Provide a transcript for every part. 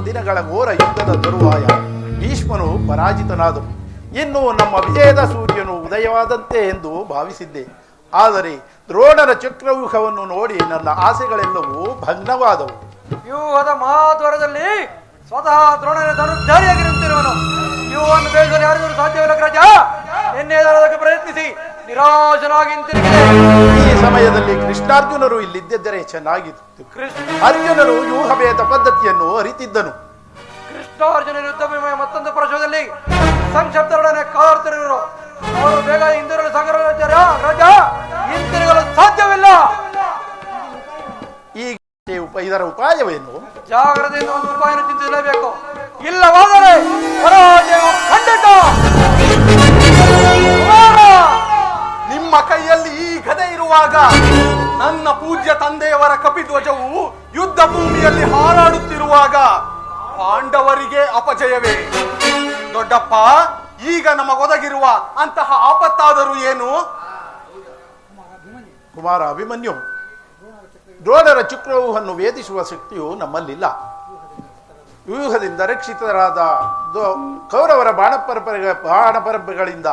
ದಿನಗಳ ಘೋರ ಯುದ್ಧದ ತರುವಾಯ ಭೀಷ್ಮನು ಪರಾಜಿತನಾದನು. ಇನ್ನು ನಮ್ಮ ವಿಜಯದ ಸೂರ್ಯನು ಉದಯವಾದಂತೆ ಎಂದು ಭಾವಿಸಿದ್ದೆ. ಆದರೆ ದ್ರೋಣರ ಚಕ್ರವ್ಯೂಹವನ್ನು ನೋಡಿ ನನ್ನ ಆಸೆಗಳೆಲ್ಲವೂ ಭಗ್ನವಾದವು. ವ್ಯೂಹದ ಮಹಾದ್ವಾರದಲ್ಲಿ ಸ್ವತಃ ದ್ರೋಣನ ಧನುರ್ಧಾರಿಯಾಗಿ ನಿಂತಿರುವನು. ವ್ಯೂಹವನ್ನು ಬೇಯಿಸಲು ಯಾರಿಗೂ ಸಾಧ್ಯವಿಲ್ಲ ರಾಜ. ಎನ್ನೇದಕ್ಕೆ ಪ್ರಯತ್ನಿಸಿ ನಿರಾಶನಾಗಿ ಹಿಂತಿರುಗಿದೆ. ಈ ಸಮಯದಲ್ಲಿ ಕೃಷ್ಣಾರ್ಜುನರು ಇಲ್ಲಿದ್ದರೆ ಚೆನ್ನಾಗಿತ್ತು. ಅರ್ಜುನರು ವ್ಯೂಹಭೇದ ಪದ್ಧತಿಯನ್ನು ಅರಿತಿದ್ದನು. ಕೃಷ್ಣಾರ್ಜುನ ಯುದ್ಧ ವಿಮಯ ಮತ್ತೊಂದು ಪ್ರಶ್ನದಲ್ಲಿ ಸಂಕ್ಷಿಪ್ತರೊಡನೆ ಕಾದಾಡ್ತಿರುವರು. ಅವರು ಬೇಗ ಹಿಂದಿರಲು ಸಂಗ್ರಹ ರಾಜ, ಹಿಂತಿರುಗಲು ಸಾಧ್ಯವಿಲ್ಲ. ಈಗ ಇದರ ಉಪಾಯವೇನು? ಜಾಗ್ರತೆಯಿಂದ ಒಂದು ಉಪಾಯವನ್ನು ಚಿಂತಿಸಲೇಬೇಕು. ಇಲ್ಲವಾದರೆ ಪರಾಜಯ ಖಂಡಿತ. ನಿಮ್ಮ ಕೈಯಲ್ಲಿ ಈ ಗದೆ ಇರುವಾಗ ನನ್ನ ಪೂಜ್ಯ ತಂದೆಯವರ ಕಪಿಧ್ವಜವು ಯುದ್ಧ ಭೂಮಿಯಲ್ಲಿ ಹಾರಾಡುತ್ತಿರುವಾಗ ಪಾಂಡವರಿಗೆ ಅಪಜಯವೇ? ದೊಡ್ಡಪ್ಪ, ಈಗ ನಮಗೊದಗಿರುವ ಅಂತಹ ಆಪತ್ತಾದರೂ ಏನು? ಕುಮಾರ ಅಭಿಮನ್ಯು, ದ್ರೋಣರ ಚಕ್ರವ್ಯೂಹವನ್ನು ವೇದಿಸುವ ಶಕ್ತಿಯು ನಮ್ಮಲ್ಲಿಲ್ಲ. ವ್ಯೂಹದಿಂದ ರಕ್ಷಿತರಾದ ಕೌರವರ ಬಾಣಪರಂಪರೆಗಳಿಂದ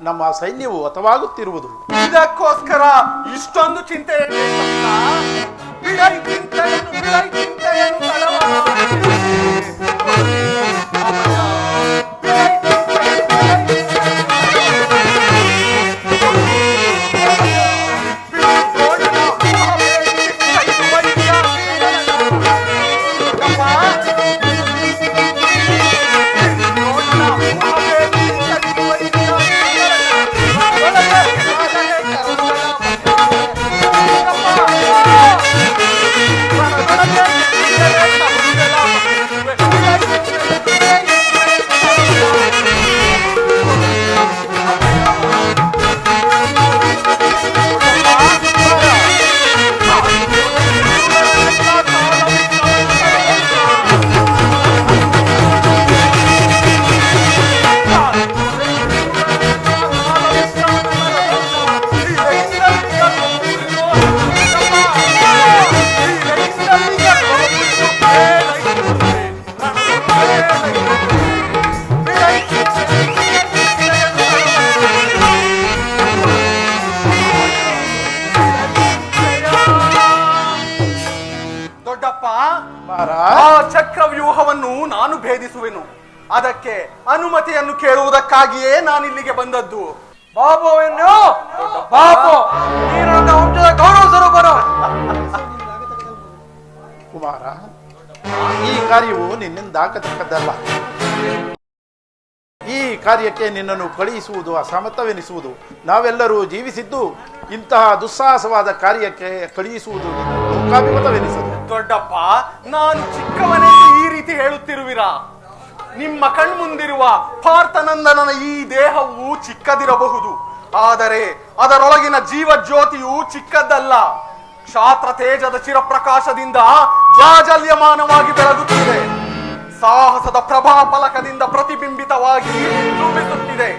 ನಮ್ಮ ಸೈನ್ಯವು ಹತವಾಗುತ್ತಿರುವುದು. ಇದಕ್ಕೋಸ್ಕರ ಇಷ್ಟೊಂದು ಚಿಂತೆ? ಅದಕ್ಕೆ ಅನುಮತಿಯನ್ನು ಕೇಳುವುದಕ್ಕಾಗಿಯೇ ನಾನಿಲ್ಲಿಗೆ ಬಂದದ್ದು. ಬಾಬುವನ್ನು ಬಾಬು ನೀನು ನನ್ನ ವಂಶದ ಗೌರವ ಸ್ವರೂಪನು. ಕುಮಾರ, ಈ ಕಾರ್ಯವು ನಿನ್ನಿಂದ ಆಗತಕ್ಕದ್ದಲ್ಲ. ಈ ಕಾರ್ಯಕ್ಕೆ ನಿನ್ನನ್ನು ಕಳುಹಿಸುವುದು ಅಸಮರ್ಥವೆನಿಸುವುದು. ನಾವೆಲ್ಲರೂ ಜೀವಿಸಿದ್ದು ಇಂತಹ ದುಸ್ಸಾಹಸವಾದ ಕಾರ್ಯಕ್ಕೆ ಕಳುಹಿಸುವುದು ಲೋಕಾಭಿಮತವೆನಿಸದು. ದೊಡ್ಡಪ್ಪ, ನಾನು ಚಿಕ್ಕವನೆಂದು ಈ ರೀತಿ ಹೇಳುತ್ತಿರುವಿರಾ? ನಿಮ್ಮ ಕಣ್ಮುಂದಿರುವ ಪಾರ್ಥನಂದನನ ಈ ದೇಹವು ಚಿಕ್ಕದಿರಬಹುದು, ಆದರೆ ಅದರೊಳಗಿನ ಜೀವ ಜ್ಯೋತಿಯು ಚಿಕ್ಕದ್ದಲ್ಲ. ಕ್ಷಾತ್ರ ತೇಜದ ಚಿರಪ್ರಕಾಶದಿಂದ ಜಾಜಲ್ಯಮಾನವಾಗಿ ಬೆಳಗುತ್ತಿದೆ. ಸಾಹಸದ ಪ್ರಭಾಫಲಕದಿಂದ ಪ್ರತಿಬಿಂಬಿತವಾಗಿ ರೂಪಿಸುತ್ತಿದೆ.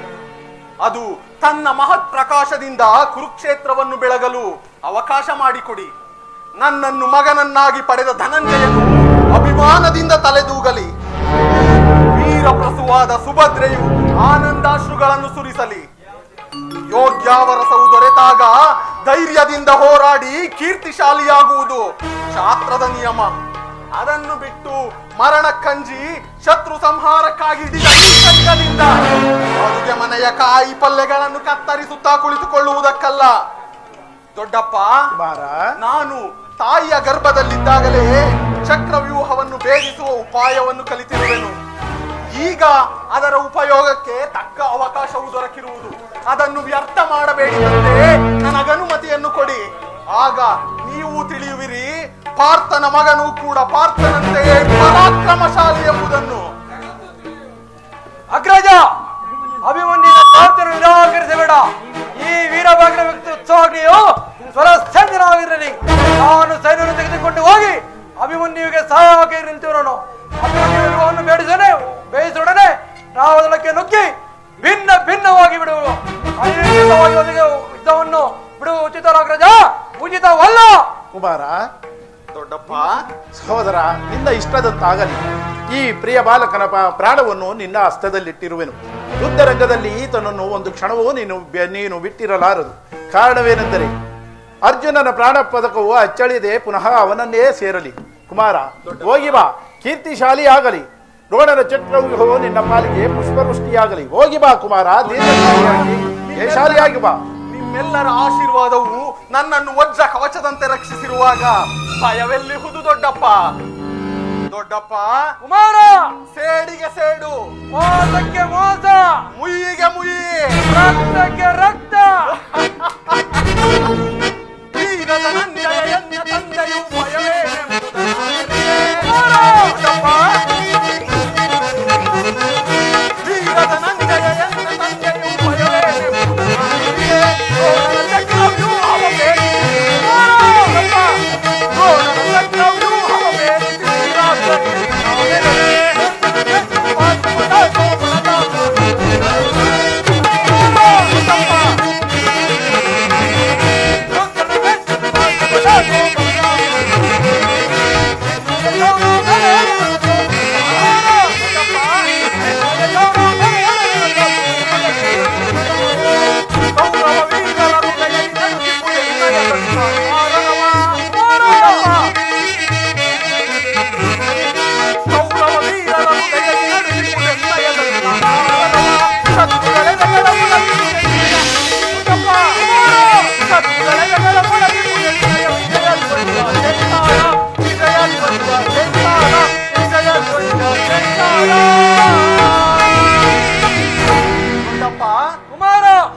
ಅದು ತನ್ನ ಮಹತ್ ಪ್ರಕಾಶದಿಂದ ಕುರುಕ್ಷೇತ್ರವನ್ನು ಬೆಳಗಲು ಅವಕಾಶ ಮಾಡಿಕೊಡಿ. ನನ್ನನ್ನು ಮಗನನ್ನಾಗಿ ಪಡೆದ ಧನಂಜಯನು ಅಭಿಮಾನದಿಂದ ತಲೆದೂಗಲಿ. ವೀರಪ್ರಸುವಾದ ಸುಭದ್ರೆಯು ಆನಂದಾಶ್ರುಗಳನ್ನು ಸುರಿಸಲಿ. ಯೋಗ್ಯಾವರಸವು ದೊರೆತಾಗ ಧೈರ್ಯದಿಂದ ಹೋರಾಡಿ ಕೀರ್ತಿಶಾಲಿಯಾಗುವುದು ಶಾಸ್ತ್ರದ ನಿಯಮ. ಅದನ್ನು ಬಿಟ್ಟು ಮರಣ ಕಂಜಿ ಶತ್ರು ಸಂಹಾರಕ್ಕಾಗಿ ಹಿಡಿದ ಈ ಖಡ್ಗದಿಂದ ಅಡುಗೆ ಮನೆಯ ಕಾಯಿ ಪಲ್ಯಗಳನ್ನು ಕತ್ತರಿಸುತ್ತಾ ಕುಳಿತುಕೊಳ್ಳುವುದಕ್ಕಲ್ಲ. ದೊಡ್ಡಪ್ಪ, ನಾನು ತಾಯಿಯ ಗರ್ಭದಲ್ಲಿದ್ದಾಗಲೇ ಚಕ್ರವ್ಯೂಹವನ್ನು ಭೇದಿಸುವ ಉಪಾಯವನ್ನು ಕಲಿತಿರುವೆನು. ಈಗ ಅದರ ಉಪಯೋಗಕ್ಕೆ ತಕ್ಕ ಅವಕಾಶವು ದೊರಕಿರುವುದು. ಅದನ್ನು ವ್ಯರ್ಥ ಮಾಡಬೇಡಿದಂತೆ ನನಗನುಮತಿಯನ್ನು ಕೊಡಿ. ಆಗ ನೀವು ತಿಳಿಯುವಿರಿ, ಪಾರ್ಥನ ಮಗನೂ ಕೂಡ ಪಾರ್ಥನಂತೆಯೇ ಪರಾಕ್ರಮಶಾಲಿ ಎಂಬುದನ್ನು. ಅಗ್ರಜ, ಅಭಿಮನ್ಯುವಿನ ಪ್ರಾರ್ಥನೆ ನಿರಾಕರಿಸಬೇಡ. ಈ ವೀರಭಾಗ್ಯ ವ್ಯಕ್ತಿ ಉತ್ಸವಾಗ್ನಿಯು ಸ್ವರಸ್ಥಂಜನವಾಗಿರಲಿ. ನಾನು ಸೈನ್ಯವನ್ನು ತೆಗೆದುಕೊಂಡು ಹೋಗಿ ಅಭಿಮನ್ಯುವಿಗೆ ಸಹಾಯವಾಗಿ ನಿಂತಿರೋನು. ಅಭಿಮನ್ಯುವನ್ನು ಬೇಯಿಸೊಡನೆ ನಾವು ಅದಕ್ಕೆ ನುಗ್ಗಿ ಭಿನ್ನ ಭಿನ್ನವಾಗಿ ಬಿಡುವುದು. ಯುದ್ಧವನ್ನು ಬಿಡುವ ಉಚಿತ ಅಗ್ರಜ, ಉಚಿತವಲ್ಲ. ಕುಮಾರ, ದೊಡ್ಡಪ್ಪ, ಸಹೋದರ, ನಿನ್ನ ಇಷ್ಟದಂತಾಗಲಿ. ಈ ಪ್ರಿಯ ಬಾಲಕನ ಪ್ರಾಣವನ್ನು ನಿನ್ನ ಹಸ್ತದಲ್ಲಿಟ್ಟಿರುವೆನು. ಯುದ್ಧರಂಗದಲ್ಲಿ ಈತನನ್ನು ಒಂದು ಕ್ಷಣವೂ ನೀನು ಬಿಟ್ಟಿರಲಾರದು. ಕಾರಣವೇನೆಂದರೆ ಅರ್ಜುನನ ಪ್ರಾಣ ಪದಕವು ಅಚ್ಚಳಿಯದೆ ಪುನಃ ಅವನನ್ನೇ ಸೇರಲಿ. ಕುಮಾರ, ಹೋಗಿ ಬಾ, ಕೀರ್ತಿಶಾಲಿ ಆಗಲಿ. ದ್ರೋಣನ ಚಕ್ರವ್ಯೂಹವು ನಿನ್ನ ಪಾಲಿಗೆ ಪುಷ್ಪವೃಷ್ಟಿಯಾಗಲಿ. ಹೋಗಿ ಬಾ ಕುಮಾರ, ಜಯಶಾಲಿಯಾಗಿ ಬಾ. ನಿಮ್ಮೆಲ್ಲರ ಆಶೀರ್ವಾದವು ನನ್ನನ್ನು ವಜ್ರ ಕವಚದಂತೆ ರಕ್ಷಿಸಿರುವಾಗ ಭಯವೆಲ್ಲಿಹುದು ದೊಡ್ಡಪ್ಪ. ದೊಡ್ಡಪ್ಪ, ಕುಮಾರ, ಸೇಡಿಗೆ ಸೇಡು, ಮೋಸಕ್ಕೆ ಮೋಸ, ಮುಯ್ಯಿಗೆ ಮುಯ್ಯಿ, ರಕ್ತಕ್ಕೆ ರಕ್ತ. ವೀರದ ನಂಜಯ ಎನ್ನ ತಂದೆಯು ಭಯವೇನೆಂಬುದನ್ನು ದೊಡ್ಡಪ್ಪ, ವೀರದ ನಂಜಯ ಎನ್ನ ತಂದೆಯು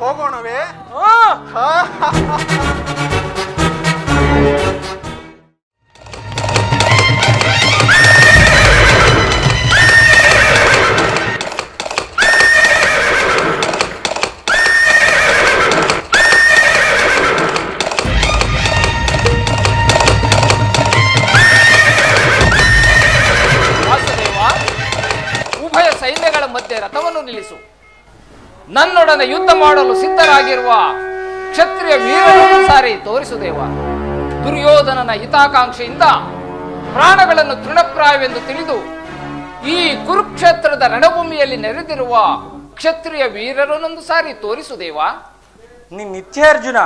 ಹೋಗೋಣವೇ? ಉಭಯ ಸೈನ್ಯಗಳ ಮಧ್ಯೆ ರಥವನ್ನು ನಿಲ್ಲಿಸು. ನನ್ನೊಡನೆ ಯುದ್ಧ ಮಾಡಲು ಸಿದ್ಧರಾಗಿರುವ ಕ್ಷತ್ರಿಯ ವೀರರನ್ನು ಸಾರಿ ತೋರಿಸುದೇವ. ದುರ್ಯೋಧನನ ಹಿತಾಕಾಂಕ್ಷೆಯಿಂದ ಪ್ರಾಣಗಳನ್ನು ತೃಣಪ್ರಾಯವೆಂದು ತಿಳಿದು ಈ ಕುರುಕ್ಷೇತ್ರದ ರಣಭೂಮಿಯಲ್ಲಿ ನೆರೆದಿರುವ ಕ್ಷತ್ರಿಯ ವೀರರನ್ನೊಂದು ಸಾರಿ ತೋರಿಸುದೇವ. ನಿತ್ಯ ಅರ್ಜುನ.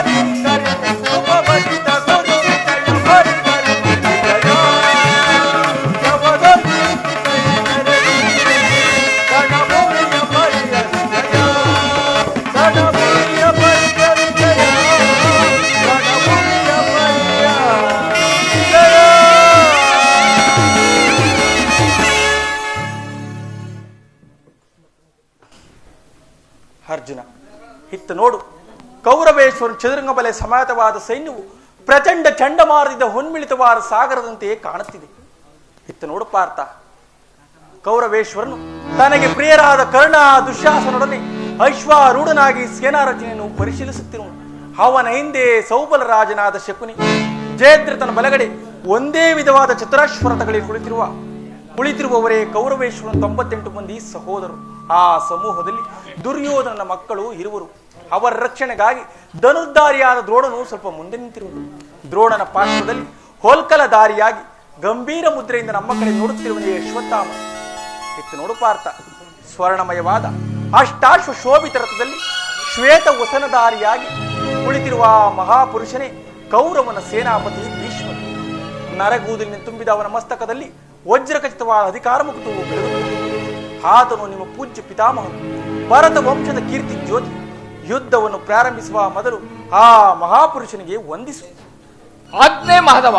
ಸುಂದರಿ ಉಪವಸಿತ ಗುರುವಿದಯ ಹರಿದರು ವಿಜಯ ಶವದಲ್ಲಿ ಗಣಭೂಮಿಯ ಪರಿಯ ವಿಜಯ ಗಣಭೂಮಿಯ ಪರಿಯ ವಿಜಯ ಗಣಭೂಮಿಯ ಪರಿಯ ವಿಜಯ. ಅರ್ಜುನ, ಇತ್ತ ನೋಡು, ಕೌರವೇಶ್ವರ ಚದುರಂಗಬಲೆ ಸಮಾತವಾದ ಸೈನ್ಯವು ಪ್ರಚಂಡ ಚಂಡಮಾರುತದ ಹೊನ್ಮಿಳಿತವಾದ ಸಾಗರದಂತೆಯೇ ಕಾಣುತ್ತಿದೆ. ಇತ್ತ ನೋಡು ಪಾರ್ಥ, ಕೌರವೇಶ್ವರನು ತನಗೆ ಪ್ರಿಯರಾದ ಕರ್ಣ ದುಶ್ಯಾಸನೊಡನೆ ಐಶ್ವಾರೂಢನಾಗಿ ಸೇನಾ ರಚನೆಯನ್ನು ಪರಿಶೀಲಿಸುತ್ತಿರುವನು. ಅವನ ಹಿಂದೆ ಸೌಬಲ ರಾಜನಾದ ಶಕುನಿ, ಜಯದ್ರಥನ ಬಲಗಡೆ ಒಂದೇ ವಿಧವಾದ ಚತುರಾಶ್ವರಥಗಳಲ್ಲಿ ಕುಳಿತಿರುವವರೇ ಕೌರವೇಶ್ವರನ 98 ಮಂದಿ ಸಹೋದರರು. ಆ ಸಮೂಹದಲ್ಲಿ ದುರ್ಯೋಧನನ ಮಕ್ಕಳು ಇರುವರು. ಅವರ ರಕ್ಷಣೆಗಾಗಿ ಧನುರ್ಧಾರಿಯಾದ ದ್ರೋಣನು ಸ್ವಲ್ಪ ಮುಂದೆ ನಿಂತಿರುವುದು. ದ್ರೋಣನ ಪಾರ್ಶ್ವದಲ್ಲಿ ಹೋಲ್ಕಲಧಾರಿಯಾಗಿ ಗಂಭೀರ ಮುದ್ರೆಯಿಂದ ನಮ್ಮ ಕಡೆ ನೋಡುತ್ತಿರುವನೇ ಅಶ್ವತ್ಥಾಮ. ಇತ್ತು ನೋಡು ಪಾರ್ಥ, ಸ್ವರ್ಣಮಯವಾದ ಅಷ್ಟಾಶ್ವ ಶೋಭಿತ ರಥದಲ್ಲಿ ಶ್ವೇತ ವಸನಧಾರಿಯಾಗಿ ಕುಳಿತಿರುವ ಆ ಮಹಾಪುರುಷನೇ ಕೌರವನ ಸೇನಾಪತಿ ಭೀಷ್ಮ. ನರಗೂದಲಿನ ತುಂಬಿದ ಅವನ ಮಸ್ತಕದಲ್ಲಿ ವಜ್ರಖಚಿತವಾದ ಅಧಿಕಾರ ಮುಕುಟವು ಬೆಳಗುತ್ತದೆ. ಆತನು ನಿಮ್ಮ ಪೂಜ್ಯ ಪಿತಾಮಹನು, ಭರತ ವಂಶದ ಕೀರ್ತಿ ಜ್ಯೋತಿ. ಯುದ್ಧವನ್ನು ಪ್ರಾರಂಭಿಸುವ ಮೊದಲು ಆ ಮಹಾಪುರುಷನಿಗೆ ವಂದಿಸು. ಆಜ್ಞೆ ಮಹದವ.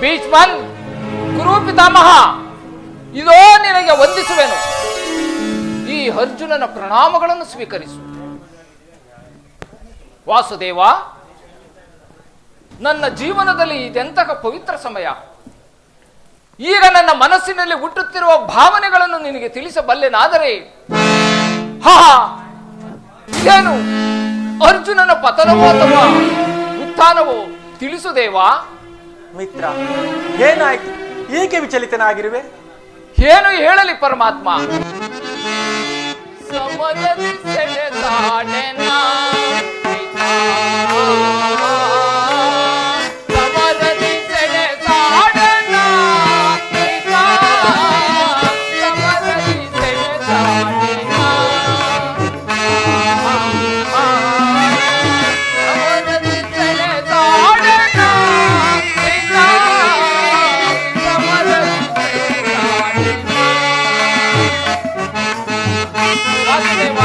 ಭೀಷ್ಮನ್, ಗುರು ಪಿತಾಮಹ, ಇದೋ ನಿನಗೆ ವಂದಿಸುವೆನು. ಈ ಅರ್ಜುನನ ಪ್ರಣಾಮಗಳನ್ನು ಸ್ವೀಕರಿಸು. ವಾಸುದೇವ, ನನ್ನ ಜೀವನದಲ್ಲಿ ಇದೆಂತಹ ಪವಿತ್ರ ಸಮಯ. ಈಗ ನನ್ನ ಮನಸ್ಸಿನಲ್ಲಿ ಹುಟ್ಟುತ್ತಿರುವ ಭಾವನೆಗಳನ್ನು ನಿನಗೆ ತಿಳಿಸಬಲ್ಲೆನಾದರೆ, ಹಾ, ಇದೇನು ಅರ್ಜುನನ ಪತನವೋ ಅಥವಾ ಉತ್ಥಾನವೋ ತಿಳಿಸು ದೇವಾ. ಮಿತ್ರ, ಏನಾಯ್ತು? ಏಕೆ ವಿಚಲಿತನಾಗಿರುವೆ? ಏನು ಹೇಳಲಿ ಪರಮಾತ್ಮ? ಸಮರದಿ ಸೆಳೆದಾಡೆನ ಪಿತಾ, ಸಮರದಿ ಸೆಳೆದಾಡೆನ ಪಿತಾ, ಸಮರದಿ ಸೆಳೆದಾಡೆನ, ಸಮರದಿ ಸೆಳೆದಾಡೆನ ಪಿತಾ, ಸಮರದಿ ಸೆಳೆದಾಡೆನ. ವಾಸುದೇವ,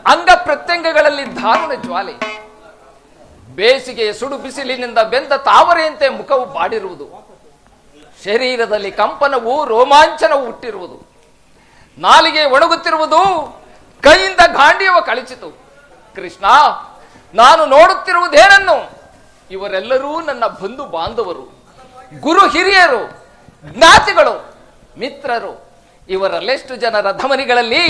ಅಂಗ ಪ್ರತ್ಯಂಗಗಳಲ್ಲಿ ದಾರುಣ ಜ್ವಾಲೆ, ಬೇಸಿಗೆಯ ಸುಡು ಬಿಸಿಲಿನಿಂದ ಬೆಂದ ತಾವರೆಯಂತೆ ಮುಖವು ಬಾಡಿರುವುದು, ಶರೀರದಲ್ಲಿ ಕಂಪನವು ರೋಮಾಂಚನವು ಹುಟ್ಟಿರುವುದು, ನಾಲಿಗೆ ಒಣಗುತ್ತಿರುವುದು, ಕೈಯಿಂದ ಗಾಂಡಿಯವ ಕಳಚಿತು. ಕೃಷ್ಣ, ನಾನು ನೋಡುತ್ತಿರುವುದೇನನ್ನು? ಇವರೆಲ್ಲರೂ ನನ್ನ ಬಂಧು ಬಾಂಧವರು, ಗುರು ಹಿರಿಯರು, ಜ್ಞಾತಿಗಳು, ಮಿತ್ರರು. ಇವರಲ್ಲೆಷ್ಟು ಜನರ ಧಮನಿಗಳಲ್ಲಿ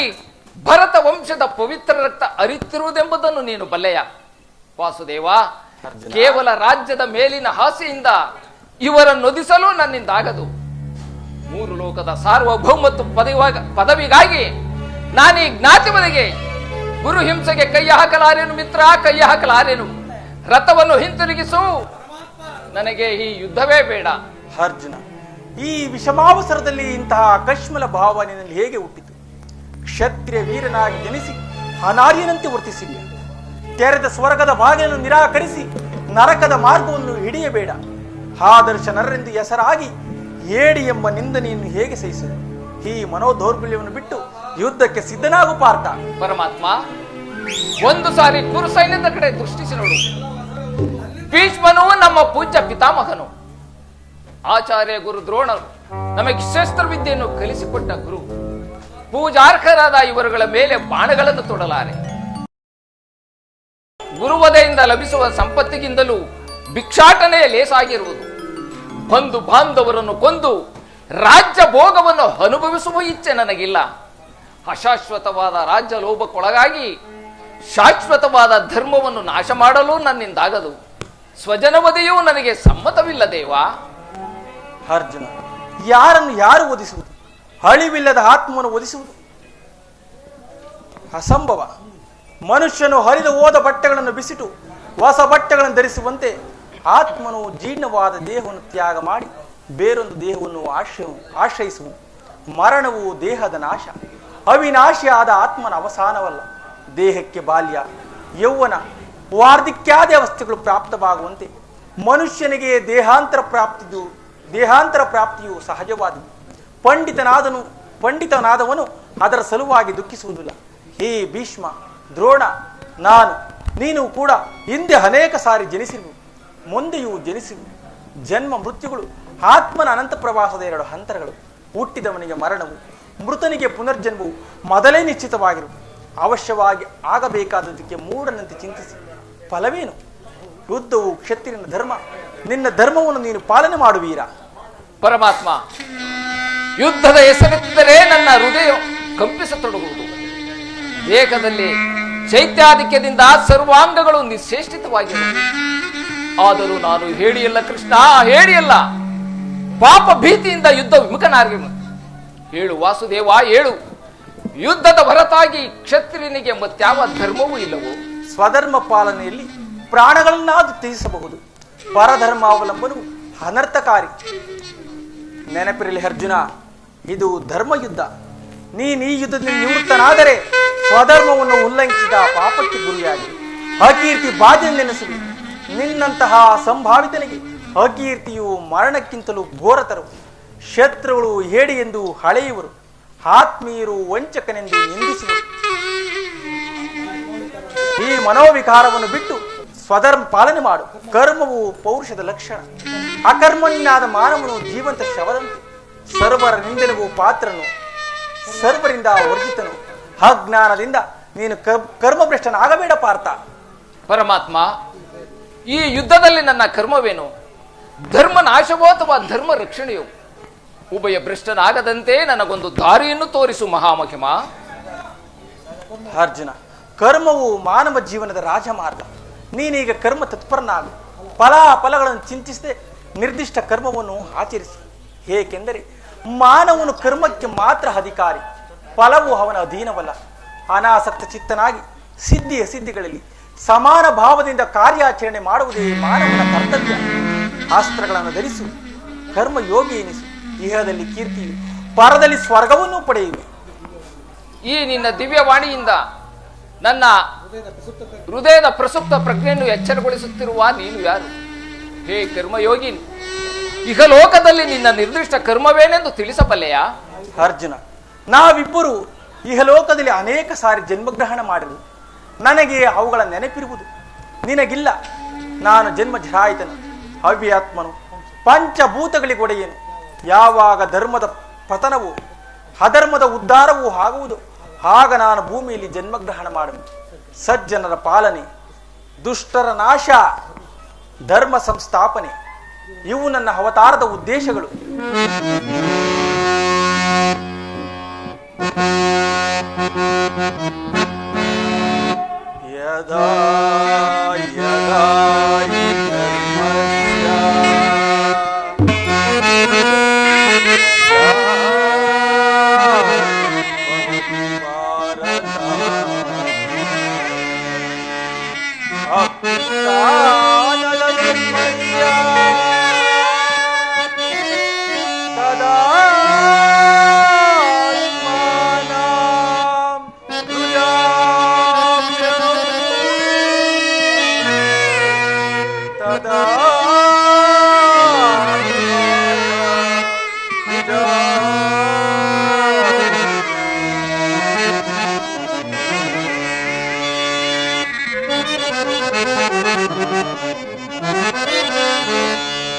ಭರತ ವಂಶದ ಪವಿತ್ರ ರಕ್ತ ಹರಿಯುತ್ತಿರುವುದೆಂಬುದನ್ನು ನೀನು ಬಲ್ಲೆಯ? ವಾಸುದೇವ, ಕೇವಲ ರಾಜ್ಯದ ಮೇಲಿನ ಆಸೆಯಿಂದ ಇವರನ್ನೊದಿಸಲು ನನ್ನಿಂದಾಗದು. 3 ಲೋಕದ ಸಾರ್ವಭೌಮತ್ವ ಪದವಿಗಾಗಿ ನಾನೀ ಜ್ಞಾತಿ ಬದಿಗೆ ಗುರು ಹಿಂಸೆಗೆ ಕೈ ಹಾಕಲಾರೇನು ಮಿತ್ರ, ಕೈ ಹಾಕಲಾರೇನು. ರಥವನ್ನು ಹಿಂತಿರುಗಿಸು, ನನಗೆ ಈ ಯುದ್ಧವೇ ಬೇಡ. ಅರ್ಜುನ, ಈ ವಿಷಮಾವಸರದಲ್ಲಿ ಇಂತಹ ಅಕಶ್ಮಲ ಭಾವ ನಿನ್ನಲ್ಲಿ ಹೇಗೆ ಹುಟ್ಟಿತು? ಕ್ಷತ್ರಿಯ ವೀರನಾಗಿ ಜನಿಸಿ ಅನಾರ್ಯನಂತೆ ವರ್ತಿಸಿದ್ಯ. ತೆರೆದ ಸ್ವರ್ಗದ ಬಾಗಿಲನ್ನು ನಿರಾಕರಿಸಿ ನರಕದ ಮಾರ್ಗವನ್ನು ಹಿಡಿಯಬೇಡ. ಆದರ್ಶ ನರರೆಂದು ಹೆಸರಾಗಿ ಏಡಿ ಎಂಬ ನಿಂದನೆಯನ್ನು ಹೇಗೆ ಸಹಿಸುವುದು? ಈ ಮನೋದೌರ್ಬಲ್ಯವನ್ನು ಬಿಟ್ಟು ಯುದ್ಧಕ್ಕೆ ಸಿದ್ಧನಾಗು ಪಾರ್ಥ. ಪರಮಾತ್ಮ, ಒಂದು ಸಾರಿ ಕುರು ಸೈನ್ಯದ ಕಡೆ ದೃಷ್ಟಿಸಿ ನೋಡು. ಭೀಷ್ಮನು ನಮ್ಮ ಪೂಜ್ಯ ಪಿತಾಮಹನು, ಆಚಾರ್ಯ ಗುರು ದ್ರೋಣರು ನಮಗೆ ಶಸ್ತ್ರವಿದ್ಯೆಯನ್ನು ಕಲಿಸಿಕೊಟ್ಟ ಗುರು. ಪೂಜಾರ್ಹರಾದ ಇವರುಗಳ ಮೇಲೆ ಬಾಣಗಳನ್ನು ತೊಡಲಾರೆ. ಗುರುವದೆಯಿಂದ ಲಭಿಸುವ ಸಂಪತ್ತಿಗಿಂತಲೂ ಭಿಕ್ಷಾಟನೆಯ ಲೇಸಾಗಿರುವುದು. ಬಂಧು ಬಾಂಧವರನ್ನು ಕೊಂದು ರಾಜ್ಯ ಭೋಗವನ್ನು ಅನುಭವಿಸುವ ಇಚ್ಛೆ ನನಗಿಲ್ಲ. ಅಶಾಶ್ವತವಾದ ರಾಜ್ಯ ಲೋಭಕ್ಕೊಳಗಾಗಿ ಶಾಶ್ವತವಾದ ಧರ್ಮವನ್ನು ನಾಶ ಮಾಡಲು ನನ್ನಿಂದಾಗದು. ಸ್ವಜನವದೆಯೂ ನನಗೆ ಸಮ್ಮತವಿಲ್ಲ ದೇವಾ. ಅರ್ಜುನ, ಯಾರನ್ನು ಯಾರು ಒದಿಸುವುದು? ಅಳಿವಿಲ್ಲದ ಆತ್ಮವನ್ನು ಒದಿಸುವುದು ಅಸಂಭವ. ಮನುಷ್ಯನು ಹರಿದು ಹೋದ ಬಟ್ಟೆಗಳನ್ನು ಬಿಸಿಟು ಹೊಸ ಬಟ್ಟೆಗಳನ್ನು ಧರಿಸುವಂತೆ ಆತ್ಮನು ಜೀರ್ಣವಾದ ದೇಹವನ್ನು ತ್ಯಾಗ ಮಾಡಿ ಬೇರೊಂದು ದೇಹವನ್ನು ಆಶ್ರಯಿಸುವುದು. ಮರಣವು ದೇಹದ ನಾಶ, ಅವಿನಾಶಿಯಾದ ಆತ್ಮನ ಅವಸಾನವಲ್ಲ. ದೇಹಕ್ಕೆ ಬಾಲ್ಯ, ಯೌವನ, ವಾರ್ಧಕ್ಯಾದಿ ಅವಸ್ಥೆಗಳು ಪ್ರಾಪ್ತವಾಗುವಂತೆ ಮನುಷ್ಯನಿಗೆ ದೇಹಾಂತರ ಪ್ರಾಪ್ತಿಯು ಸಹಜವಾದದ್ದು. ಪಂಡಿತನಾದವನು ಅದರ ಸಲುವಾಗಿ ದುಃಖಿಸುವುದಿಲ್ಲ. ಹೇ ಭೀಷ್ಮ, ದ್ರೋಣ, ನೀನು ಕೂಡ ಹಿಂದೆ ಅನೇಕ ಸಾರಿ ಜನಿಸಿರುವು, ಮುಂದೆಯೂ ಜನಿಸಿರುವು. ಜನ್ಮ ಮೃತ್ಯುಗಳು ಆತ್ಮನ ಅನಂತ ಪ್ರವಾಸದ 2 ಹಂತರಗಳು. ಹುಟ್ಟಿದವನಿಗೆ ಮರಣವು, ಮೃತನಿಗೆ ಪುನರ್ಜನ್ಮವು ಮೊದಲೇ ನಿಶ್ಚಿತವಾಗಿರು. ಅವಶ್ಯವಾಗಿ ಆಗಬೇಕಾದದಕ್ಕೆ ಮೂಢನಂತೆ ಚಿಂತಿಸಿ ಫಲವೇನು? ಯುದ್ಧವು ಕ್ಷತ್ರಿಯನ ಧರ್ಮ. ನಿನ್ನ ಧರ್ಮವನ್ನು ನೀನು ಪಾಲನೆ ಮಾಡುವೀರ. ಪರಮಾತ್ಮ, ಯುದ್ಧದ ಹೆಸರೆತ್ತಿದರೆ ನನ್ನ ಹೃದಯ ಕಂಪಿಸತೊಡಗುವುದು. ದೇಹದಲ್ಲಿ ಚೈತ್ಯಾಧಿಕ್ಯದಿಂದ ಸರ್ವಾಂಗಗಳು ನಿಶ್ಚೇಷ್ಟಿತವಾಗಿರುವುದು. ಆದರೂ ನಾನು ಹೇಳಿಯಲ್ಲ ಕೃಷ್ಣ, ಹೇಳಿಯಲ್ಲ. ಪಾಪ ಭೀತಿಯಿಂದ ಯುದ್ಧ ವಿಮುಖನಾಗಿರುವುದು. ಹೇಳು ವಾಸುದೇವ, ಹೇಳು. ಯುದ್ಧದ ಹೊರತಾಗಿ ಕ್ಷತ್ರಿಯನಿಗೆ ಮತ್ಯಾವ ಧರ್ಮವೂ ಇಲ್ಲವೋ? ಸ್ವಧರ್ಮ ಪಾಲನೆಯಲ್ಲಿ ಪ್ರಾಣಗಳನ್ನಾದರೂ ತ್ಯಜಿಸಬಹುದು. ಪರಧರ್ಮಾವಲಂಬನವು ಅನರ್ಥಕಾರಿ. ನೆನಪಿರಲಿ ಅರ್ಜುನ, ಇದು ಧರ್ಮಯುದ್ಧ. ನೀನು ಈ ಯುದ್ಧದಲ್ಲಿ ನಿವೃತ್ತನಾದರೆ ಸ್ವಧರ್ಮವನ್ನು ಉಲ್ಲಂಘಿಸಿದ ಪಾಪಕ್ಕೆ ಗುರಿಯಾಗಿ ಅಕೀರ್ತಿ ಬಾಧೆಯನ್ನೆನಿಸುವಿ. ನಿನ್ನಂತಹ ಸಂಭಾವಿತನಿಗೆ ಅಕೀರ್ತಿಯು ಮರಣಕ್ಕಿಂತಲೂ ಘೋರತರವು. ಶತ್ರುಗಳು ಹೇಡಿ ಎಂದು ಹಳೆಯುವರು, ಆತ್ಮೀಯರು ವಂಚಕನೆಂದು ನಿಂದಿಸುವರು. ಈ ಮನೋವಿಕಾರವನ್ನು ಬಿಟ್ಟು ಸ್ವಧರ್ಮ ಪಾಲನೆ ಮಾಡು. ಕರ್ಮವು ಪೌರುಷದ ಲಕ್ಷಣ. ಅಕರ್ಮಣ್ಯಾದ ಮಾನವನು ಜೀವಂತ ಶವದಂತೆ. ಸರ್ವರ ನಿಂದನೆಗೂ ಪಾತ್ರನು, ಸರ್ವರಿಂದ ವರ್ಜಿತನು. ಅಜ್ಞಾನದಿಂದ ನೀನು ಕರ್ಮಭ್ರಷ್ಟನಾಗಬೇಡ ಪಾರ್ಥ. ಪರಮಾತ್ಮ, ಈ ಯುದ್ಧದಲ್ಲಿ ನನ್ನ ಕರ್ಮವೇನು? ಧರ್ಮ ನಾಶವೋ ಅಥವಾ ಧರ್ಮ ರಕ್ಷಣೆಯೋ? ಉಭಯ ಭ್ರಷ್ಟನಾಗದಂತೆ ನನಗೊಂದು ದಾರಿಯನ್ನು ತೋರಿಸು ಮಹಾಮಹಿಮ. ಅರ್ಜುನ, ಕರ್ಮವು ಮಾನವ ಜೀವನದ ರಾಜಮಾರ್ಗ. ನೀನೀಗ ಕರ್ಮ ತತ್ಪರನಾಗು. ಫಲಗಳನ್ನು ಚಿಂತಿಸದೆ ನಿರ್ದಿಷ್ಟ ಕರ್ಮವನ್ನು ಆಚರಿಸಿ. ಏಕೆಂದರೆ ಮಾನವನು ಕರ್ಮಕ್ಕೆ ಮಾತ್ರ ಅಧಿಕಾರಿ, ಫಲವು ಅವನ ಅಧೀನವಲ್ಲ. ಅನಾಸಕ್ತ ಚಿತ್ತನಾಗಿ ಸಿದ್ಧಿ ಅಸಿದ್ಧಿಗಳಲ್ಲಿ ಸಮಾನ ಭಾವದಿಂದ ಕಾರ್ಯಾಚರಣೆ ಮಾಡುವುದೇ ಮಾನವನ ಕರ್ತವ್ಯ. ಅಸ್ತ್ರಗಳನ್ನು ಧರಿಸು, ಕರ್ಮಯೋಗಿ ಎನಿಸು. ಇಹದಲ್ಲಿ ಕೀರ್ತಿಯು, ಪರದಲ್ಲಿ ಸ್ವರ್ಗವನ್ನು ಪಡೆಯುವೆ. ಈ ನಿನ್ನ ದಿವ್ಯವಾಣಿಯಿಂದ ನನ್ನ ಹೃದಯದ ಪ್ರಸುಪ್ತ ಪ್ರಜ್ಞೆಯನ್ನು ಎಚ್ಚರಗೊಳಿಸುತ್ತಿರುವ ನೀನು ಯಾರು? ಹೇ ಕರ್ಮಯೋಗಿ, ಇಹಲೋಕದಲ್ಲಿ ನಿನ್ನ ನಿರ್ದಿಷ್ಟ ಕರ್ಮವೇನೆಂದು ತಿಳಿಸಬಲ್ಲೆಯಾ? ಅರ್ಜುನ, ನಾವಿಬ್ಬರು ಇಹಲೋಕದಲ್ಲಿ ಅನೇಕ ಸಾರಿ ಜನ್ಮಗ್ರಹಣ ಮಾಡಿರು. ನನಗೆ ಅವುಗಳ ನೆನಪಿರುವುದು, ನಿನಗಿಲ್ಲ. ನಾನು ಜನ್ಮ ಜರಾಯಿತನು, ಅವ್ಯಾತ್ಮನು, ಪಂಚಭೂತಗಳಿಗೊಡೆಯೇನು. ಯಾವಾಗ ಧರ್ಮದ ಪತನವು ಅಧರ್ಮದ ಉದ್ಧಾರವೂ ಆಗುವುದು, ಆಗ ನಾನು ಭೂಮಿಯಲ್ಲಿ ಜನ್ಮಗ್ರಹಣ ಮಾಡುವೆ. ಸಜ್ಜನರ ಪಾಲನೆ, ದುಷ್ಟರ ನಾಶ, ಧರ್ಮ ಸಂಸ್ಥಾಪನೆ ಇವು ನನ್ನ ಅವತಾರದ ಉದ್ದೇಶಗಳು. ಯದಾ ಯದಾ ಹಿ ಧರ್ಮಸ್ಯ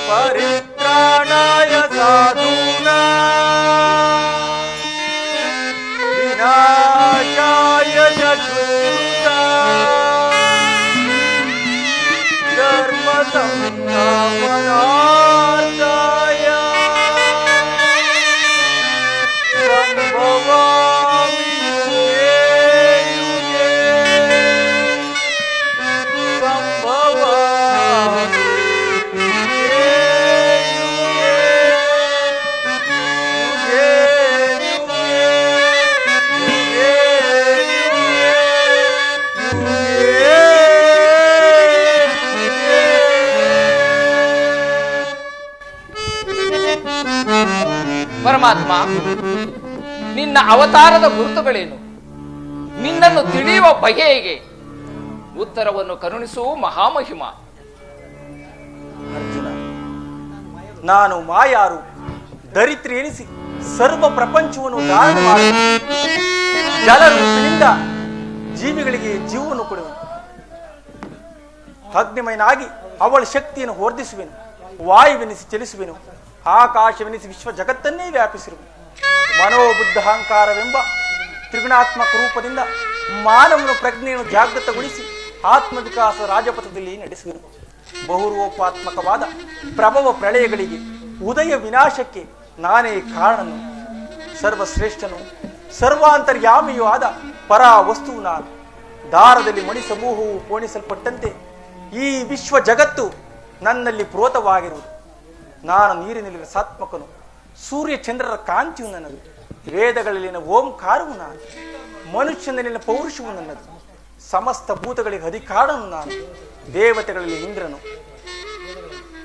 ಪರಿತ್ರಾಣಾಯ ಸಾಧೂನಾ ವಿನಾಶಾಯ ಚತುರ್ಭುಜಾ ಧರ್ಮ ಸಂಸ್ಥಾಪನಾರ್ಥಾಯ ಸಂಭವಾಮಿ ಯುಗೇ ಯುಗೇ ಸಂಭವಾಮಿ ಪರಮಾತ್ಮ, ನಿನ್ನ ಅವತಾರದ ಗುರುತುಗಳೇನು? ನಿನ್ನನ್ನು ತಿಳಿಯುವ ಬಗೆ ಹೇಗೆ? ಉತ್ತರವನ್ನು ಕರುಣಿಸು ಮಹಾಮಹಿಮ. ಅರ್ಜುನ, ನಾನು ಮಾಯಾರು ದರಿದ್ರಿ ಎನಿಸಿ ಸರ್ವ ಪ್ರಪಂಚವನ್ನು ಧಾರಣ ಮಾಡಿ ಜಲರೂಪಿನಿಂದ ಜೀವಿಗಳಿಗೆ ಜೀವವನ್ನು ಕೊಡುವೆನು. ಅಗ್ನಿಮಯನಾಗಿ ಅವಳ ಶಕ್ತಿಯನ್ನು ವರ್ಧಿಸುವೆನು. ವಾಯುವೆನಿಸಿ ಚಲಿಸುವೆನು. ಆಕಾಶವೆನಿಸಿ ವಿಶ್ವ ಜಗತ್ತನ್ನೇ ವ್ಯಾಪಿಸಿರುವೆ. ಮನೋಬುದ್ಧ ಅಹಂಕಾರವೆಂಬ ತ್ರಿಗುಣಾತ್ಮಕ ರೂಪದಿಂದ ಮಾನವನ ಪ್ರಜ್ಞೆಯನ್ನು ಜಾಗೃತಗೊಳಿಸಿ ಆತ್ಮವಿಕಾಸ ರಾಜಪಥದಲ್ಲಿ ನಡೆಸುವೆನು. ಬಹುರೂಪಾತ್ಮಕವಾದ ಪ್ರಭವ ಪ್ರಳಯಗಳಿಗೆ, ಉದಯ ವಿನಾಶಕ್ಕೆ ನಾನೇ ಕಾರಣನು. ಸರ್ವಶ್ರೇಷ್ಠನು, ಸರ್ವಾಂತರ್ಯಾಮಿಯೂ ಆದ ಪರಾ ವಸ್ತುವು ನಾನು. ದಾರದಲ್ಲಿ ಮಣಿ ಸಮೂಹವು ಪೋಣಿಸಲ್ಪಟ್ಟಂತೆ ಈ ವಿಶ್ವ ಜಗತ್ತು ನನ್ನಲ್ಲಿ ಪ್ರೋತವಾಗಿರುವುದು. ನಾನು ನೀರಿನಲ್ಲಿನ ಸಾತ್ಮಕನು, ಸೂರ್ಯ ಚಂದ್ರರ ಕಾಂತಿಯು ನನ್ನದು. ವೇದಗಳಲ್ಲಿನ ಓಂಕಾರವು ನಾನು, ಮನುಷ್ಯನಲ್ಲಿನ ಪೌರುಷವು ನನ್ನದು. ಸಮಸ್ತ ಭೂತಗಳಿಗೆ ಅಧಿಕಾರನು ನಾನು. ದೇವತೆಗಳಲ್ಲಿ ಇಂದ್ರನು,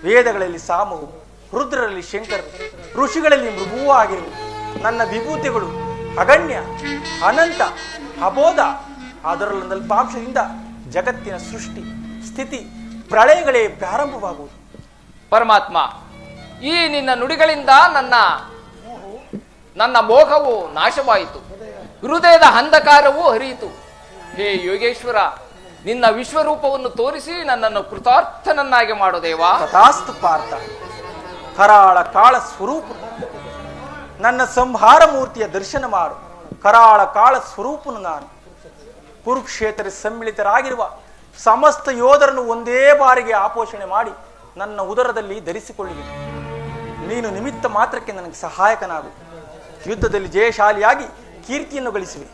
ವೇದಗಳಲ್ಲಿ ಸಾಮವು, ರುದ್ರರಲ್ಲಿ ಶಂಕರರು, ಋಷಿಗಳಲ್ಲಿ ಮೃಗುವೂ ಆಗಿರುವುದು. ನನ್ನ ವಿಭೂತಿಗಳು ಅಗಣ್ಯ, ಅನಂತ, ಅಬೋಧ. ಅದರಲ್ಲೊಂದು ಅಲ್ಪಾಂಶದಿಂದ ಜಗತ್ತಿನ ಸೃಷ್ಟಿ, ಸ್ಥಿತಿ, ಪ್ರಳಯಗಳೇ ಪ್ರಾರಂಭವಾಗುವುದು. ಪರಮಾತ್ಮ, ಈ ನಿನ್ನ ನುಡಿಗಳಿಂದ ನನ್ನ ಮೋಹವು ನಾಶವಾಯಿತು, ಹೃದಯದ ಅಂಧಕಾರವೂ ಹರಿಯಿತು. ಹೇ ಯೋಗೇಶ್ವರ, ನಿನ್ನ ವಿಶ್ವರೂಪವನ್ನು ತೋರಿಸಿ ನನ್ನನ್ನು ಕೃತಾರ್ಥನನ್ನಾಗಿ ಮಾಡು ದೇವಾ. ತಥಾಸ್ತು ಪಾರ್ಥ. ಕರಾಳ ಕಾಳ ಸ್ವರೂಪ ನನ್ನ ಸಂಹಾರ ಮೂರ್ತಿಯ ದರ್ಶನ ಮಾಡು. ಕರಾಳ ಕಾಳ ಸ್ವರೂಪನು ನಾನು. ಕುರುಕ್ಷೇತ್ರ ಸಮ್ಮಿಳಿತರಾಗಿರುವ ಸಮಸ್ತ ಯೋಧರನ್ನು ಒಂದೇ ಬಾರಿಗೆ ಆಪೋಷಣೆ ಮಾಡಿ ನನ್ನ ಉದರದಲ್ಲಿ ಧರಿಸಿಕೊಳ್ಳುವೆ. ನೀನು ನಿಮಿತ್ತ ಮಾತ್ರಕ್ಕೆ ನನಗೆ ಸಹಾಯಕನಾಗು. ಯುದ್ಧದಲ್ಲಿ ಜಯಶಾಲಿಯಾಗಿ ಕೀರ್ತಿಯನ್ನು ಗಳಿಸುವೆ.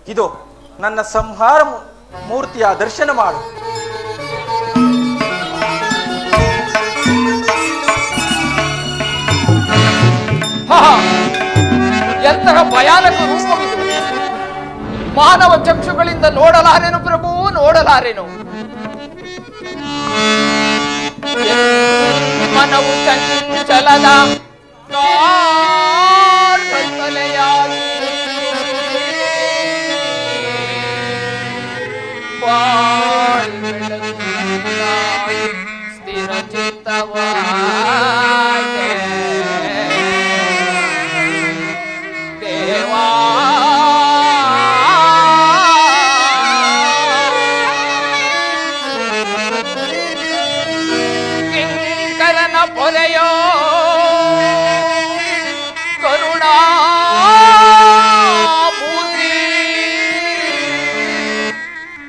ಇದು ನನ್ನ ಸಂಹಾರ ಮೂರ್ತಿಯ ದರ್ಶನ ಮಾಡು. ಎಂತಹ ಭಯಾನಕ ರೂಪವಿದು! ಮಾನವ ಚಕ್ಷುಗಳಿಂದ ನೋಡಲಾರೆನು ಪ್ರಭು, ನೋಡಲಾರೆನು. ಮನವು ಚಂಚಲದ ಕತ್ತಲೆಯಾಗಿ ಸ್ಥಿರ ಚಿತ್ತವಾಗೆ ದೇವಾ ಶರಣ ಪೊರೆಯೋ ಕರುಣಾ ಮೂರ್ತಿ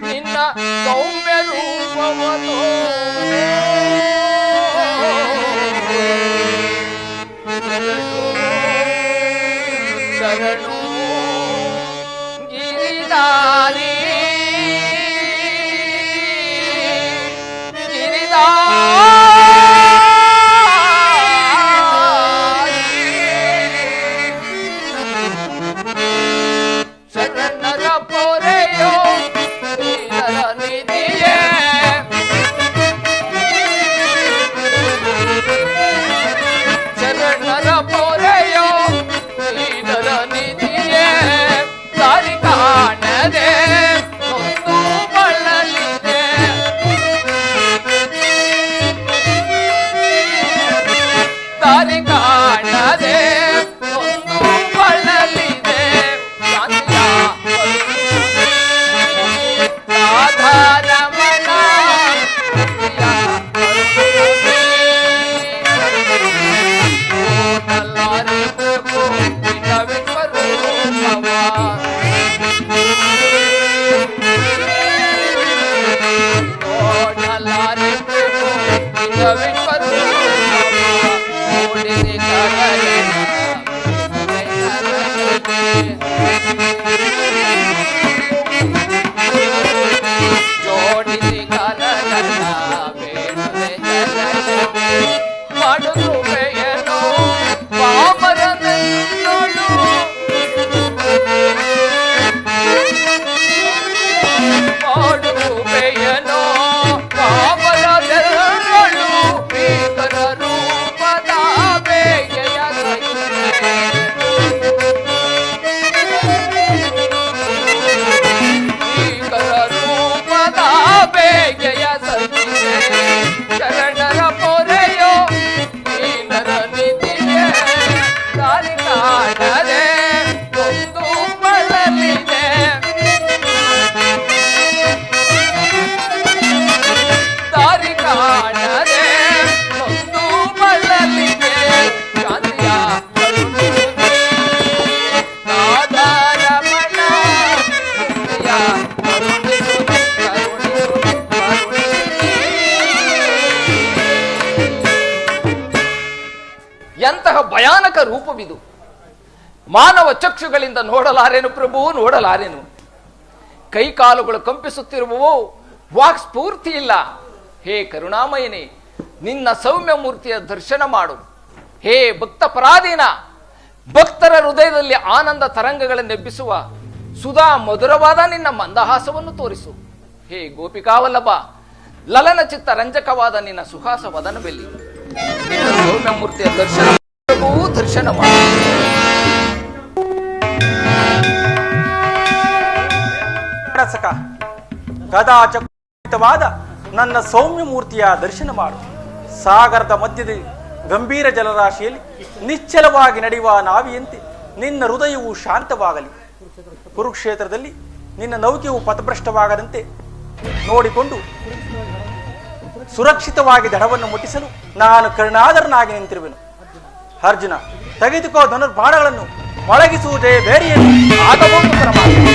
ನಿನ್ನ ಸೌಮ್ಯ ರೂಪವನು ಶರಣು ಗಿರಿಧಾರಿ ಶರಣರ ಪೊರೆಯೋ ಶ್ರೀಧರ ನಿಧಿಯೇ ಶರಣರ ಪೊರೆಯೋ ಶ್ರೀಧರ ನಿಧಿಯೇ ದಾರಿ ಕಾಣದೆ ಒಂದು ಬಳಲಿದೆ ದಾರಿ ಕಾಣದೆ ಒಂದು ಬಳಲಿದೆ ಶಾಂತಿಯ ರಾಧಾರಮಣ ಜೋಡಿಸಿ ಕರಗನ ಬೇಡುವೆ ಮಾಡುದು ಬೇಯನೋ ಪಾಮರನನ್ನೋಳು ಮಾಡುದು ಬೇಯನೋ ಪಾಮರನನ್ನೋಳು ಭೀಕರ ರೂಪದ ಬೇಗೆಯ ಭೀಕರ ರೂಪದ ಬೇಗೆಯ ಸಹಿತೆ ಶರಣರ ಪೊರೆಯೋ ದೀನರ ನಿಧಿಯೇ ದಾರಿ ಕಾಣದೆ ಒಂದು ಬಳಲಿದೆ ದಾರಿ ಕಾಣದೆ ಒಂದು ಬಳಲಿದೆ ಶಾಂತಿಯ ಕರುಣಿಸುವೆ ರಾಧಾರಮಣ ಶಾಂತಿಯ ಕರುಣಿಸುವೆ ಕರುಣಿಸುವೆ ಕರುಣಿಸುವೆ ಎಂತಹ ಭಯಾನಕ ರೂಪವಿದು ಮಾನವ ಚಕ್ಷುಗಳಿಂದ ನೋಡಲಾರೆನು ಪ್ರಭು ನೋಡಲಾರೆನು ಕೈಕಾಲುಗಳು ಕಂಪಿಸುತ್ತಿರುವವು ವಾಕ್ ಸ್ಫೂರ್ತಿ ಇಲ್ಲ ಹೇ ಕರುಣಾಮಯನೇ ನಿನ್ನ ಸೌಮ್ಯ ಮೂರ್ತಿಯ ದರ್ಶನ ಮಾಡು ಹೇ ಭಕ್ತ ಪರಾಧೀನ ಭಕ್ತರ ಹೃದಯದಲ್ಲಿ ಆನಂದ ತರಂಗಗಳನ್ನೆಬ್ಬಿಸುವ ಸುಧಾ ಮಧುರವಾದ ನಿನ್ನ ಮಂದಹಾಸವನ್ನು ತೋರಿಸು ಹೇ ಗೋಪಿಕಾವಲ್ಲಭ ಲಲನ ಚಿತ್ತ ರಂಜಕವಾದ ನಿನ್ನ ಸುಹಾಸ ವದನವೆಲ್ಲಿ ನಿನ್ನ ಸೌಮ್ಯ ಮೂರ್ತಿಯ ದರ್ಶನ ಪ್ರಭು ದರ್ಶನ ಮಾಡು ಸಕ ಕದಾಚವಾದ ನನ್ನ ಸೌಮ್ಯ ಮೂರ್ತಿಯ ದರ್ಶನ ಮಾಡು ಸಾಗರದ ಮಧ್ಯದಲ್ಲಿ ಗಂಭೀರ ಜಲರಾಶಿಯಲ್ಲಿ ನಿಶ್ಚಲವಾಗಿ ನಡೆಯುವ ನಾವಿಯಂತೆ ನಿನ್ನ ಹೃದಯವು ಶಾಂತವಾಗಲಿ ಕುರುಕ್ಷೇತ್ರದಲ್ಲಿ ನಿನ್ನ ನೌಕೆಯು ಪಥಭ್ರಷ್ಟವಾಗದಂತೆ ನೋಡಿಕೊಂಡು ಸುರಕ್ಷಿತವಾಗಿ ದಡವನ್ನು ಮುಟ್ಟಿಸಲು ನಾನು ಕರುಣಾಧರನಾಗಿ ನಿಂತಿರುವೆನು ಅರ್ಜುನ ತೆಗೆದುಕೋ ಧನುರ್ಬಾಣಗಳನ್ನು ಮೊಳಗಿಸುವುದೇ ಬೇರೆಯನ್ನು ಆಗಬಹುದು ಪರಮಾತ್ಮ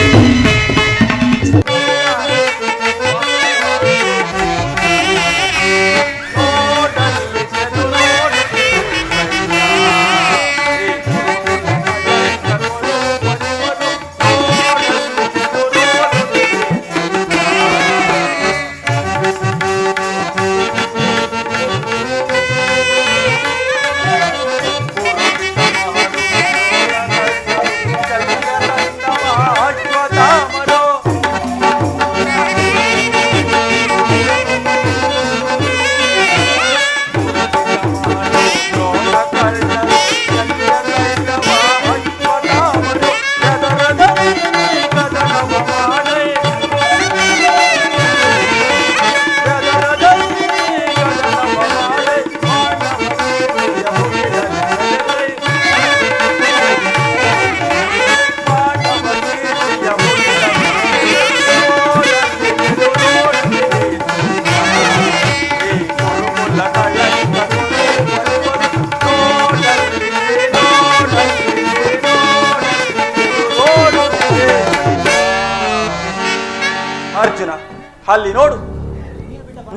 ಅಲ್ಲಿ ನೋಡು,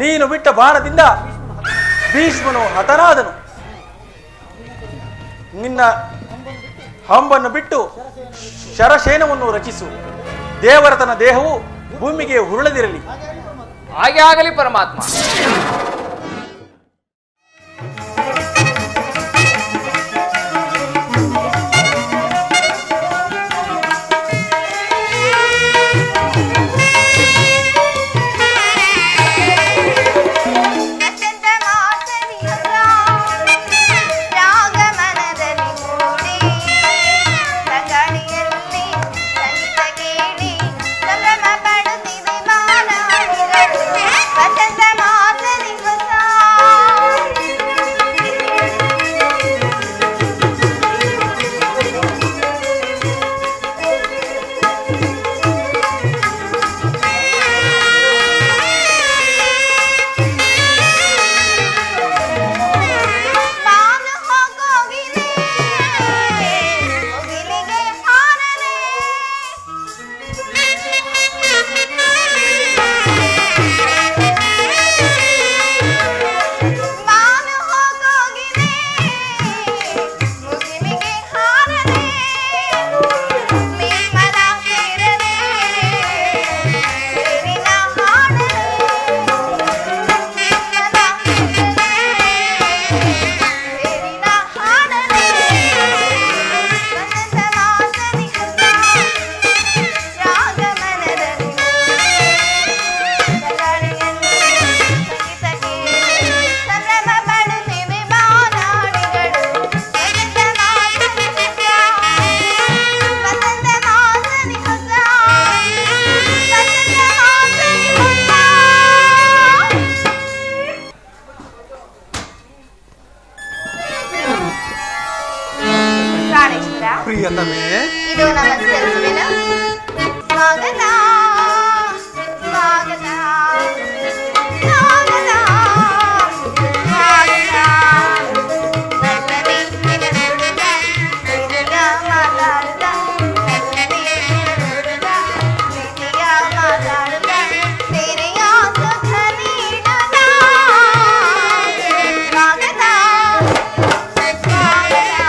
ನೀನು ಬಿಟ್ಟ ಬಾಣದಿಂದ ಭೀಷ್ಮನು ಹತನಾದನು. ನಿನ್ನ ಹಂಬನ್ನು ಬಿಟ್ಟು ಶರಶೇನವನ್ನು ರಚಿಸು. ದೇವರತನ ದೇಹವು ಭೂಮಿಗೆ ಹುರುಳದಿರಲಿ. ಹಾಗೆ ಆಗಲಿ ಪರಮಾತ್ಮ. ಪ್ರಿಯತಮೇ, ಇದು ನಮ್ಮ ಸೆಲ್ಸುವಿನ ಸ್ವಾಗತ ಸ್ವಾಗತ ಸ್ವಾಗತ ಸ್ವಾಗತ. ನನ್ನದಿ ನಿನ್ನ ನುಡಿದ ಪ್ರೀತಿಯ ಮಾತಾಡುತ್ತ, ನನ್ನದಿ ನಿನ್ನ ನುಡಿದ ಪ್ರೀತಿಯ ಮಾತಾಡುತ್ತ, ತೆರೆಯ ಸುಖ ನೀಡುತ್ತ. ಸ್ವಾಗತ ಸ್ವಾಗತ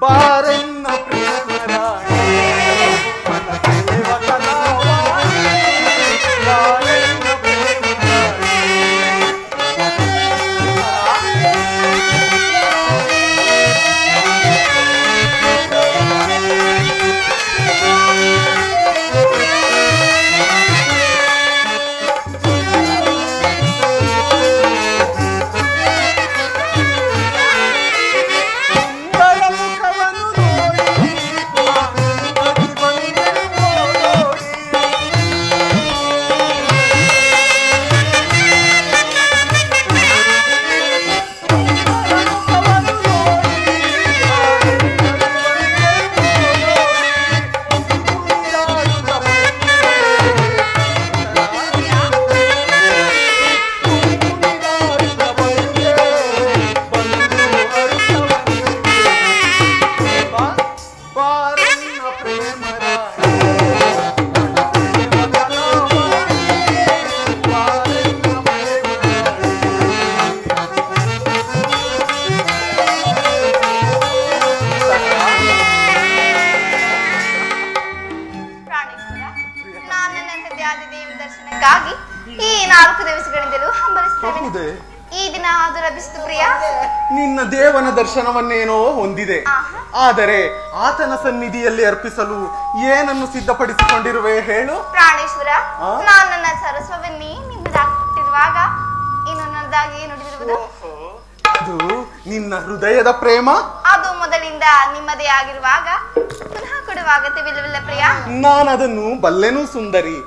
ಬಾರನ್ನ ಪ್ರೇಮರಾಣಿ ಮನದೇವ ಕಲಾವಾಣಿ ಬಾರನ್ನ ಪ್ರೇಮರಾಣಿ ಪ್ರಾಣೇಶ್ವರ, ನಾನು ನನ್ನ ಹೃದಯಾದಿ ದೇವಿ ದರ್ಶನಕ್ಕಾಗಿ ಈ 4 ದಿವಸಗಳಿಂದಲೂ ಹಂಬಲಿಸ್ತೇನೆ. ಹೌದೇ? ಈ ದಿನ ಅದು ಲಭಿಸಿತು ಪ್ರಿಯ. ನಿನ್ನ ದೇವನ ದರ್ಶನವನ್ನೇನೋ ಹೊಂದಿದೆ, ಆಹಾ. ಆದರೆ ಆತನ ಸನ್ನಿಧಿಯಲ್ಲಿ ಅರ್ಪಿಸಲು ಏನನ್ನು ಸಿದ್ಧಪಡಿಸಿಕೊಂಡಿರುವೆ ಹೇಳು. ಪ್ರಾಣೇಶ್ವರ, ಆ? ನಾನು ನನ್ನ ಸರ್ವಸ್ವವನ್ನೇ ನಿಮ್ಮದಾಗಿ ಕೊಟ್ಟಿರುವಾಗ ಇನ್ನು ನನ್ನದಾಗಿ ನುಡಿದಿರುವುದು ಅದು ನಿನ್ನ ಹೃದಯದ ಪ್ರೇಮ. ಅದು ಮೊದಲಿಂದ ನಿಮ್ಮದೇ ಆಗಿರುವಾಗ ಪುನಃ ಕೊಡುವ ಅಗತ್ಯವಿಲ್ಲವಿಲ್ಲ ಪ್ರಿಯ. ನಾನದನ್ನು ಬಲ್ಲೆನು ಸುಂದರಿ,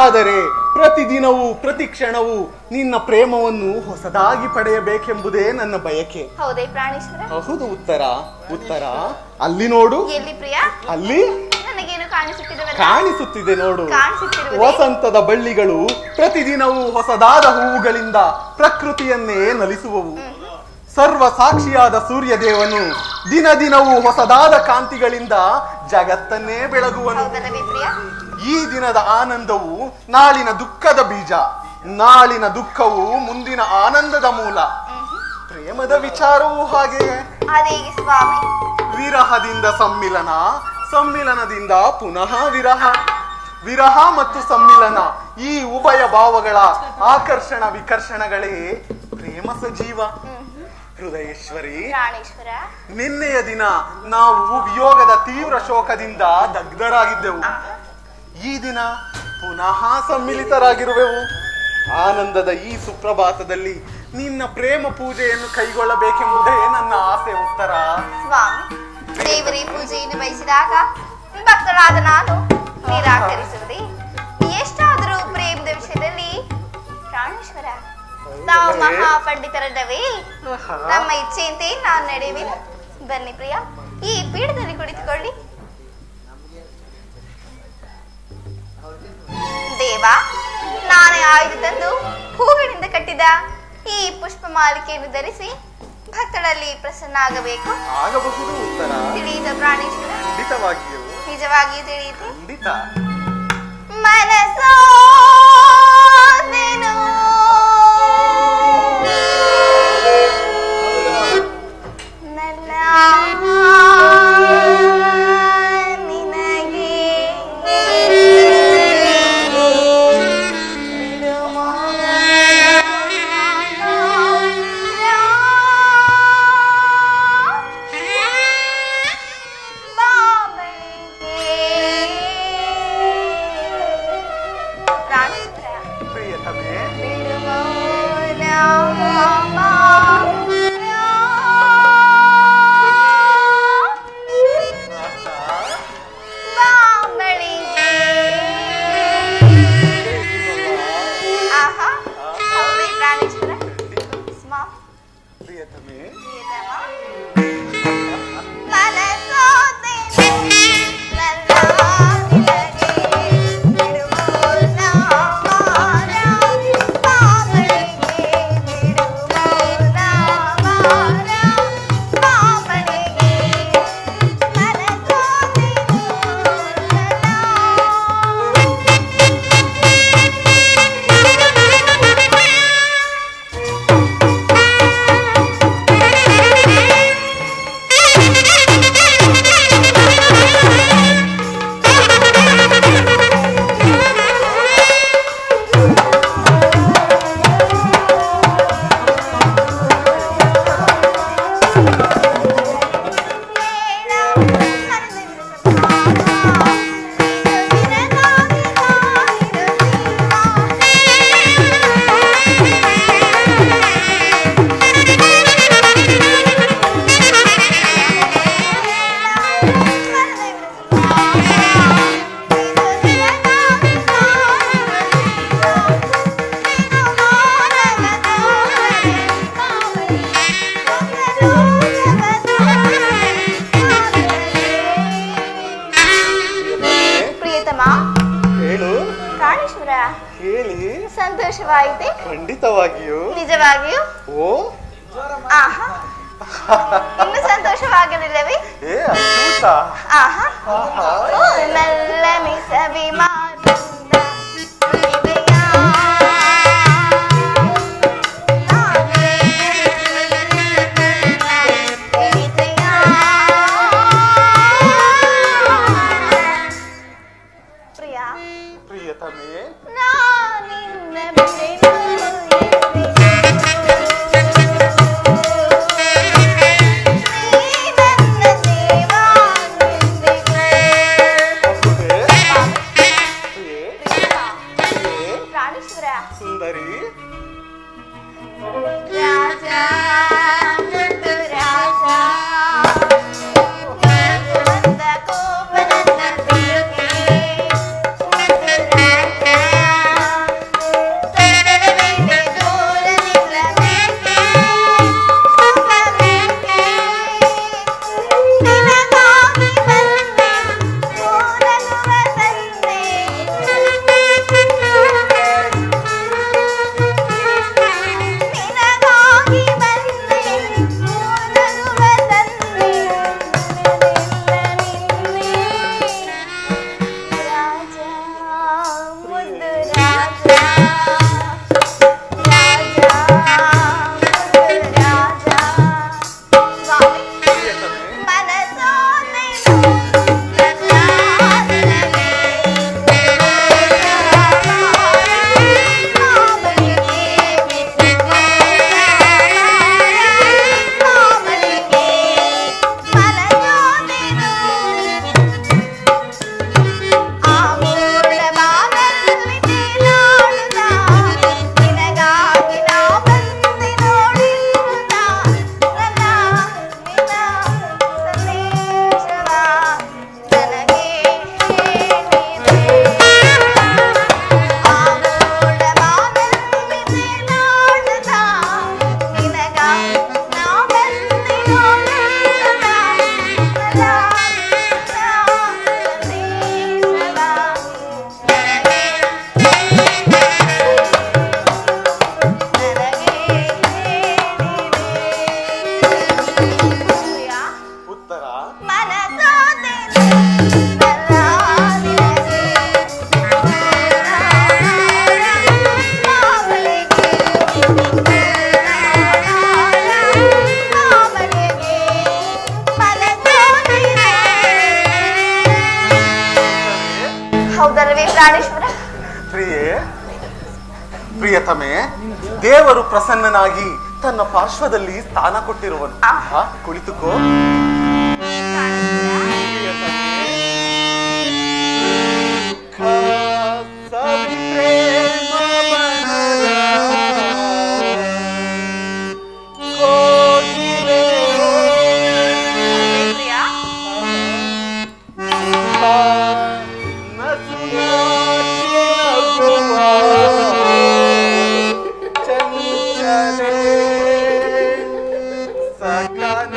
ಆದರೆ ಪ್ರತಿದಿನವೂ ಪ್ರತಿ ಕ್ಷಣವೂ ನಿನ್ನ ಪ್ರೇಮವನ್ನು ಹೊಸದಾಗಿ ಪಡೆಯಬೇಕೆಂಬುದೇ ನನ್ನ ಬಯಕೆ. ಹೌದೇ ಪ್ರಾಣೇಶ್ವರ? ಹೌದು ಉತ್ತರ. ಉತ್ತರ ಅಲ್ಲಿ ನೋಡು. ಎಲ್ಲಿ ಪ್ರಿಯ? ಅಲ್ಲಿ ನನಗೇನು ಕಾಣಿಸುತ್ತಿದೆ? ಕಾಣಿಸುತ್ತಿದೆ ನೋಡು. ಕಾಣಿಸುತ್ತಿರುವುದೇ? ವಸಂತದ ಬಳ್ಳಿಗಳು ಪ್ರತಿದಿನವೂ ಹೊಸದಾದ ಹೂವುಗಳಿಂದ ಪ್ರಕೃತಿಯನ್ನೇ ನಲಿಸುವವು. ಸರ್ವ ಸಾಕ್ಷಿಯಾದ ಸೂರ್ಯದೇವನು ದಿನ ದಿನವೂ ಹೊಸದಾದ ಕಾಂತಿಗಳಿಂದ ಜಗತ್ತನ್ನೇ ಬೆಳಗುವನು. ಹೌದಲ್ಲವೇ ಪ್ರಿಯ? ಈ ದಿನದ ಆನಂದವು ನಾಳಿನ ದುಃಖದ ಬೀಜ, ನಾಳಿನ ದುಃಖವು ಮುಂದಿನ ಆನಂದದ ಮೂಲ. ಪ್ರೇಮದ ವಿಚಾರವೂ ಹಾಗೆಯೇ. ಅದೇಗೆ ಸ್ವಾಮಿ? ವಿರಹದಿಂದ ಸಮ್ಮಿಲನ, ಸಮ್ಮಿಲನದಿಂದ ಪುನಃ ವಿರಹ, ವಿರಹ ಮತ್ತು ಸಮ್ಮಿಲನ ಈ ಉಭಯ ಭಾವಗಳ ಆಕರ್ಷಣ ವಿಕರ್ಷಣಗಳೇ ಪ್ರೇಮ ಸಜೀವ. ಹೃದಯೇಶ್ವರಿ, ಪ್ರಾಣೇಶ್ವರ, ನಿನ್ನೆಯ ದಿನ ನಾವು ವಿಯೋಗದ ತೀವ್ರ ಶೋಕದಿಂದ ದಗ್ಧರಾಗಿದ್ದೆವು. ಈ ದಿನ ಪುನಃ ಸಮ್ಮಿಲಿತರಾಗಿರುವೆವು. ಆನಂದದ ಈ ಸುಪ್ರಭಾತದಲ್ಲಿ ನಿನ್ನ ಪ್ರೇಮ ಪೂಜೆಯನ್ನು ಕೈಗೊಳ್ಳಬೇಕೆಂಬುದೇ ನನ್ನ ಆಸೆ. ಉತ್ತರ. ಸ್ವಾಮಿ, ದೇವರೇ ಪೂಜೆಯನ್ನು ಬಯಸಿದಾಗ ಭಕ್ತರಾದ ನಾನು ನಿರಾಕರಿಸುವುದೇ? ಎಷ್ಟಾದರೂ ಪ್ರೇಮದ ವಿಷಯದಲ್ಲಿ ಪ್ರಾಣೇಶ್ವರ ತಾವು ಮಹಾ ಪಂಡಿತರಲ್ಲವೇ? ನಮ್ಮ ಇಚ್ಛೆಯಂತೆ ನಾನು ನಡೆಯುವೆನು. ಬನ್ನಿ ಪ್ರಿಯ, ಈ ಪೀಠದಲ್ಲಿ ಕುಳಿತುಕೊಳ್ಳಿ. ದೇವ, ನಾನೇ ಆಯ್ದು ತಂದು ಹೂವಿನಿಂದ ಕಟ್ಟಿದ ಈ ಪುಷ್ಪ ಮಾಲಿಕೆಯನ್ನು ಧರಿಸಿ ಭಕ್ತರಲ್ಲಿ ಪ್ರಸನ್ನ ಆಗಬೇಕು. ಆಗಬಹುದು ಉತ್ತರ. ತಿಳಿಯಿತ ಪ್ರಾಣೇಶ್ವರ? ಖಂಡಿತವಾಗಿಯೂ. ನಿಜವಾಗಿಯೂ ತಿಳಿಯಿತು. ಖಂಡಿತ. ಮನಸೋದೆನು ನನ್ನ ನಿನಗೆ ಪ್ರಿಯತಮೆ, ಆಹಾ, ಹೌದೇ ಪ್ರಾಣೇಶ್ವರ? ಸ್ಮಾ ಪ್ರಿಯತಮೆ, ಸಂತೋಷವಾಯಿತೆ. ಖಂಡಿತವಾಗಿಯೂ. ನಿಜವಾಗಿಯೂ? ಓ, ಆಹಾ, ಇನ್ನು ಸಂತೋಷವಾಗಲಿಲ್ಲವೇ? ಏ ಅದ್ಭುತ. ಆಹಾ, ಓ ನಲ್ಲನೆ ಸವಿ ಮಾತಂದ ಹೃದಯ. ಪ್ರಿಯ, ಪ್ರಿಯತಮೆ, ನಾನಿನ್ನ ಬಿಡೆನು ಪ್ರಾಣೇಶ್ವರ. ಸುಂದರಿ, ರಾಜ ಮುದ್ದು ರಾಜ, ಬಂದ ಕೋಪನನ್ನ ತಿರುಗಿ ಮುದ್ದು ರಾಜ, ತೊಂದರೆ ದೂರ ನಿಲ್ಲಬೇಕೆ ಹೋಗಬೇಕೆ, ನಿನಗಾಗಿ ಬಂದೆ ಕೋರಲುವ ತಂದೆ, ನಿನಗಾಗಿ ಬಂದೆ ಕೋರಲುವ ತಂದೆ, ನಿನ್ನೆ ರಾಜ ಮುದ್ದು ರಾಜ, ರಾಜ ಮುದ್ದು ರಾಜ. ಸ್ವಾಮಿ, ಮನಸೋದೆನು ನನ್ನಾದರನೆ, ಮಾಮನಿಗೆ ಬಿಟ್ಟು ಮಾಮನಿಗೆ ಮನಸೋದೆನು ಆ ಮೂಲ ಬಾನಲ್ಲಿ ತೇಲಾಡುತ್ತ, ನಿನಗಾಗಿ ನಾ ಬಂದೆ ನೋಡಿರುತ್ತ, ನನ್ನ ನಿನ್ನ ಸಂದೇಶವ ನನಗೆ ಹೇಳಿದೆ. ಆ ಮೂಲ ಬಾನಲ್ಲಿ ತೇಲಾಡುತ್ತ, ನಿನಗಾಗಿ ನಾ ಬಂದೆ ನೋಡಿರುತ್ತ, ನನ್ನ ಉತ್ತರ. ಹೌದಲ್ಲವೇ ಪ್ರಾಣೇಶ್ವರ? ಪ್ರಿಯೆ, ಪ್ರಿಯತಮೆ, ದೇವರು ಪ್ರಸನ್ನನಾಗಿ ತನ್ನ ಪಾರ್ಶ್ವದಲ್ಲಿ ಸ್ಥಾನ ಕೊಟ್ಟಿರುವನು. ಆಹಾ. ಕುಳಿತುಕೋ. ಪ್ರಿಯ, ಸಕನ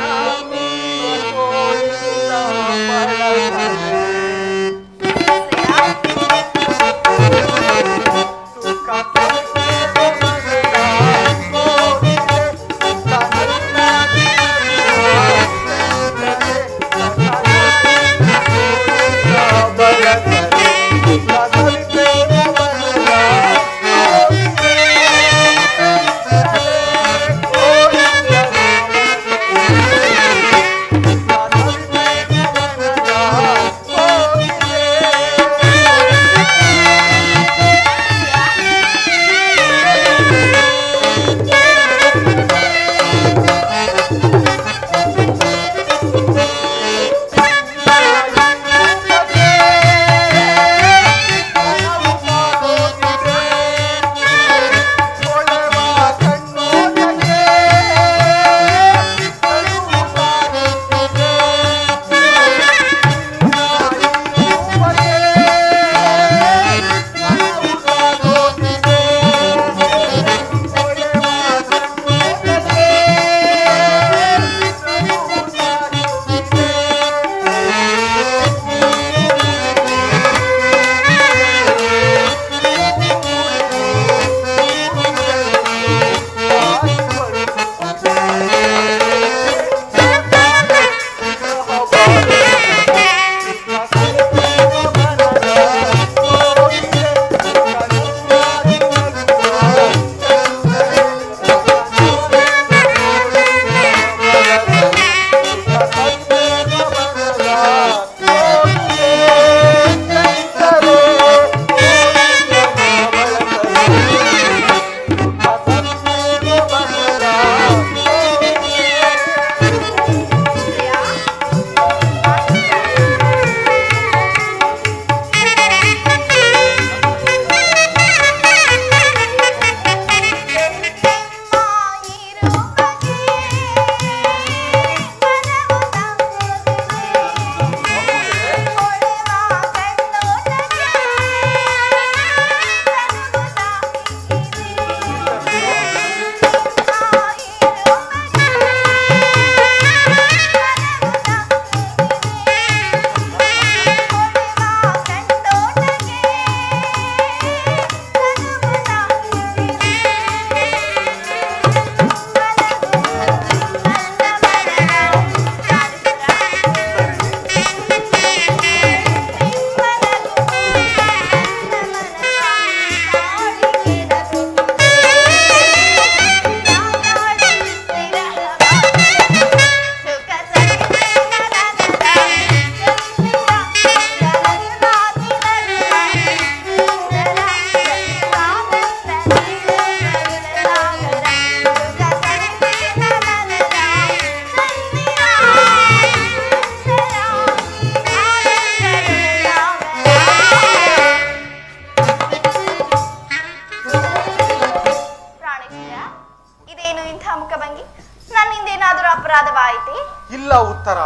ನನ್ನಿಂದೇನಾದರೂ ಅಪರಾಧವಾಯಿತೆ? ಇಲ್ಲ ಉತ್ತರ.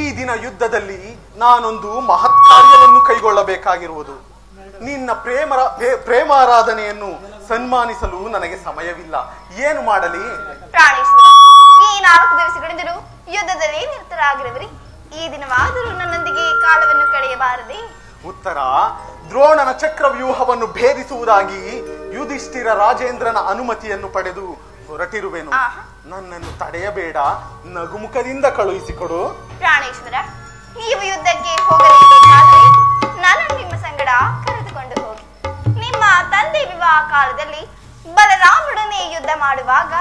ಈ ದಿನ ಯುದ್ಧದಲ್ಲಿ ನಾನೊಂದು ಮಹತ್ ಕಾರ್ಯವನ್ನು ಕೈಗೊಳ್ಳಬೇಕಾಗಿರುವುದು. ನಿನ್ನ ಪ್ರೇಮಾರಾಧನೆಯನ್ನು ಸನ್ಮಾನಿಸಲು ನನಗೆ ಸಮಯವಿಲ್ಲ. ಏನು ಮಾಡಲಿ? ಪ್ರಾಣೇಶ್ವರ, ಈ 4 ದಿವಸಗಳಿಂದಲೂ ಯುದ್ಧದಲ್ಲಿ ನಿರತರಾಗಿರುವಿರಿ. ಈ ದಿನವಾದರೂ ನನ್ನೊಂದಿಗೆ ಕಾಲವನ್ನು ಕಳೆಯಬಾರದೆ? ಉತ್ತರ, ದ್ರೋಣನ ಚಕ್ರವ್ಯೂಹವನ್ನು ಭೇದಿಸುವುದಾಗಿ ಯುಧಿಷ್ಠಿರ ರಾಜೇಂದ್ರನ ಅನುಮತಿಯನ್ನು ಪಡೆದು ಹೊರಟಿರುವೆನು. ನನ್ನನ್ನು ತಡೆಯಬೇಡ, ನಗುಮುಖದಿಂದ ಕಳುಹಿಸಿಕೊಡು. ಪ್ರಾಣೇಶ್ವರ, ನೀವು ಯುದ್ಧಕ್ಕೆ ಹೋಗಲೇಬೇಕಾದರೆ ನಾನು ನಿಮ್ಮ ಸಂಗಡ ಕರೆದುಕೊಂಡು ಹೋಗಿ. ನಿಮ್ಮ ತಂದೆ ವಿವಾಹ ಕಾಲದಲ್ಲಿ ಬಲರಾಮನೊಡನೆ ಯುದ್ಧ ಮಾಡುವಾಗ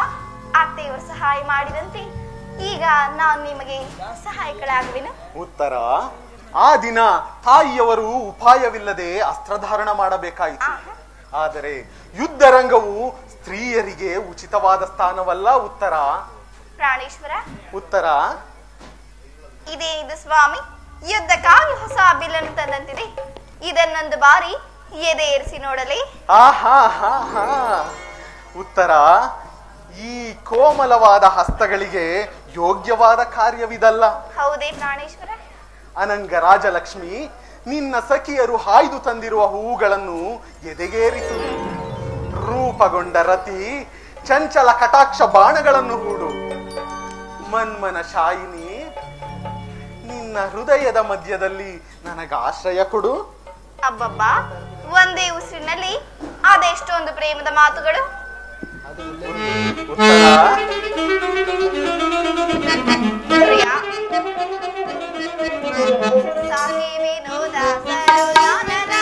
ಅತ್ತೆಯವರು ಸಹಾಯ ಮಾಡಿದಂತೆ ಈಗ ನಾನು ನಿಮಗೆ ಸಹಾಯಕಳಾಗುವೆನು. ಉತ್ತರ, ಆ ದಿನ ತಾಯಿಯವರು ಉಪಾಯವಿಲ್ಲದೆ ಅಸ್ತ್ರಧಾರಣ ಮಾಡಬೇಕಾಯಿತು. ಆದರೆ ಯುದ್ಧ ರಂಗವು ಸ್ತ್ರೀಯರಿಗೆ ಉಚಿತವಾದ ಸ್ಥಾನವಲ್ಲ. ಉತ್ತರ. ಪ್ರಾಣೇಶ್ವರ, ಉತ್ತರ, ಇದೇನಿದು ಸ್ವಾಮಿ? ಯುದ್ಧಕ್ಕಾಗಿ ಹೊಸ ಬಿಲ್ಲನ್ನು ತಂದಂತಿದೆ. ಇದನ್ನೊಂದು ಬಾರಿ ಎದೆ ಏರಿಸಿ ನೋಡಲೇ? ಉತ್ತರ, ಈ ಕೋಮಲವಾದ ಹಸ್ತಗಳಿಗೆ ಯೋಗ್ಯವಾದ ಕಾರ್ಯವಿದಲ್ಲ. ಹೌದೇ ಪ್ರಾಣೇಶ್ವರ? ಅನಂಗ ರಾಜಲಕ್ಷ್ಮಿ, ನಿನ್ನ ಸಖಿಯರು ಹಾಯ್ದು ತಂದಿರುವ ಹೂಗಳನ್ನು ಎದೆಗೇರಿಸು. ರೂಪಗೊಂಡ ರತಿ ಚಂಚಲ ಕಟಾಕ್ಷ ಬಾಣಗಳನ್ನು ಹೂಡು. ಮನ್ಮನ ಶಾಯಿನಿ, ನಿನ್ನ ಹೃದಯದ ಮಧ್ಯದಲ್ಲಿ ನನಗಾಶ್ರಯ ಕೊಡು. ಅಬ್ಬಬ್ಬಾ, ಒಂದೇ ಉಸಿರಿನಲ್ಲಿ ಅದೆಷ್ಟೊಂದು ಪ್ರೇಮದ ಮಾತುಗಳು. ಉತ್ತರ, ಪ್ರಿಯ ಸಾಹಿವೇನೋ ದಾಸರು ದಾನನ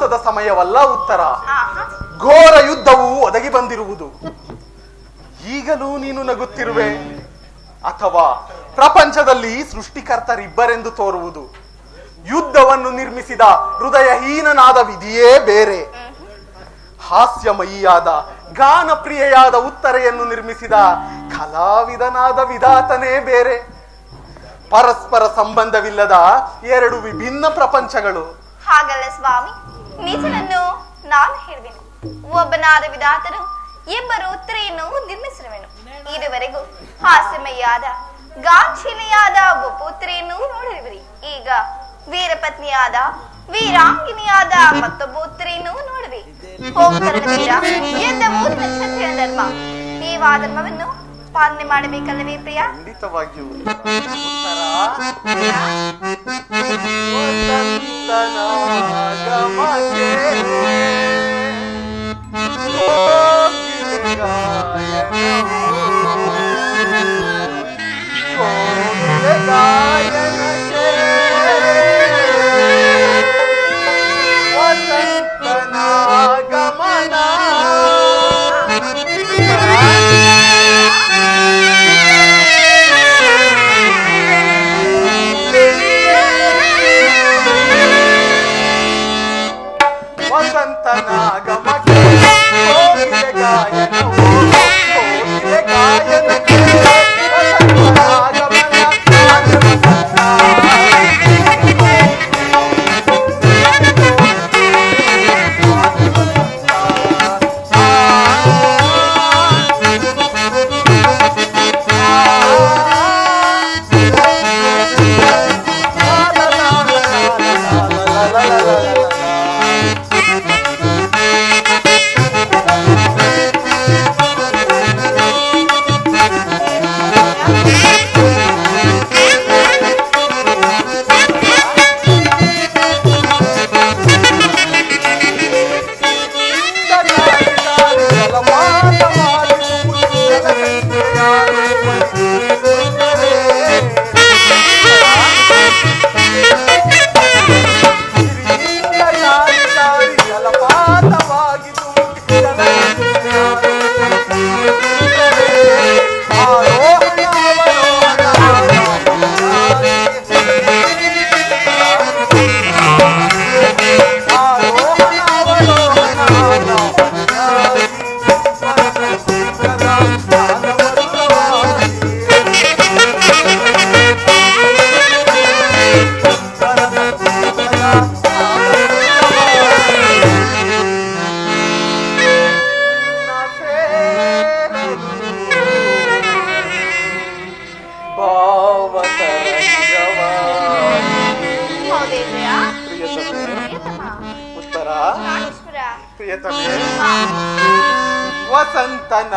ಉಲ್ಲಾಸದ ಸಮಯವಲ್ಲ ಉತ್ತರ. ಆಹಾ. ಘೋರ ಯುದ್ಧವು ಒದಗಿ ಬಂದಿರುವುದು. ಈಗಲೂ ನೀನು ನಗುತ್ತಿರುವೆ, ಅಥವಾ ಪ್ರಪಂಚದಲ್ಲಿ ಸೃಷ್ಟಿಕರ್ತರಿಬ್ಬರೆಂದು ತೋರುವುದು? ಯುದ್ಧವನ್ನು ನಿರ್ಮಿಸಿದ ಹೃದಯಹೀನನಾದ ವಿಧಿಯೇ ಬೇರೆ, ಹಾಸ್ಯಮಯಿಯಾದ ಗಾನಪ್ರಿಯೆಯಾದ ಉತ್ತರೆಯನ್ನು ನಿರ್ಮಿಸಿದ ಕಲಾವಿದನಾದ ವಿಧಾತನೇ ಬೇರೆ. ಪರಸ್ಪರ ಸಂಬಂಧವಿಲ್ಲದ ಎರಡು ವಿಭಿನ್ನ ಪ್ರಪಂಚಗಳು. ಹಾಗಲ್ಲ ಸ್ವಾಮಿ, ನಿಜನನ್ನು ನಾನು ಹೇಳುವೆನು. ಒಬ್ಬನಾದ ವಿಧಾತನು ಇಬ್ಬರು ಉತ್ತರೆಯನ್ನು ನಿರ್ಮಿಸಿರುವೆನು. ಇದುವರೆಗೂ ಹಾಸ್ಯಮಯ್ಯಾದ ಗಾಂಶೀಲೆಯಾದ ಒಬ್ಬ ಉತ್ತರೆಯನ್ನು ನೋಡಿರುವಿರಿ. ಈಗ ವೀರಪತ್ನಿಯಾದ ವೀರಾಂಗಿನಿಯಾದ ಮತ್ತೊಬ್ಬ ಉತ್ತರೆಯನ್ನು ನೋಡುವೆ. ಹೋಗ್ತರಣ ವೀರ, ಯುದ್ಧವು ಕ್ಷತ್ರಿಯ ಧರ್ಮ. ನೀವು ಆ ಧರ್ಮವನ್ನು ಪಾಲನೆ ಮಾಡಬೇಕಲ್ಲವೇ ಪ್ರಿಯ? ಖಂಡಿತವಾಗಿಯೂ. ವಸಂತನ ಗಮನ ಕೋಗಿಲೆ ಗಾಯನವು, ಕೋಗಿಲೆ ಗಾಯನಕ್ಕೆ ವಸಂತನ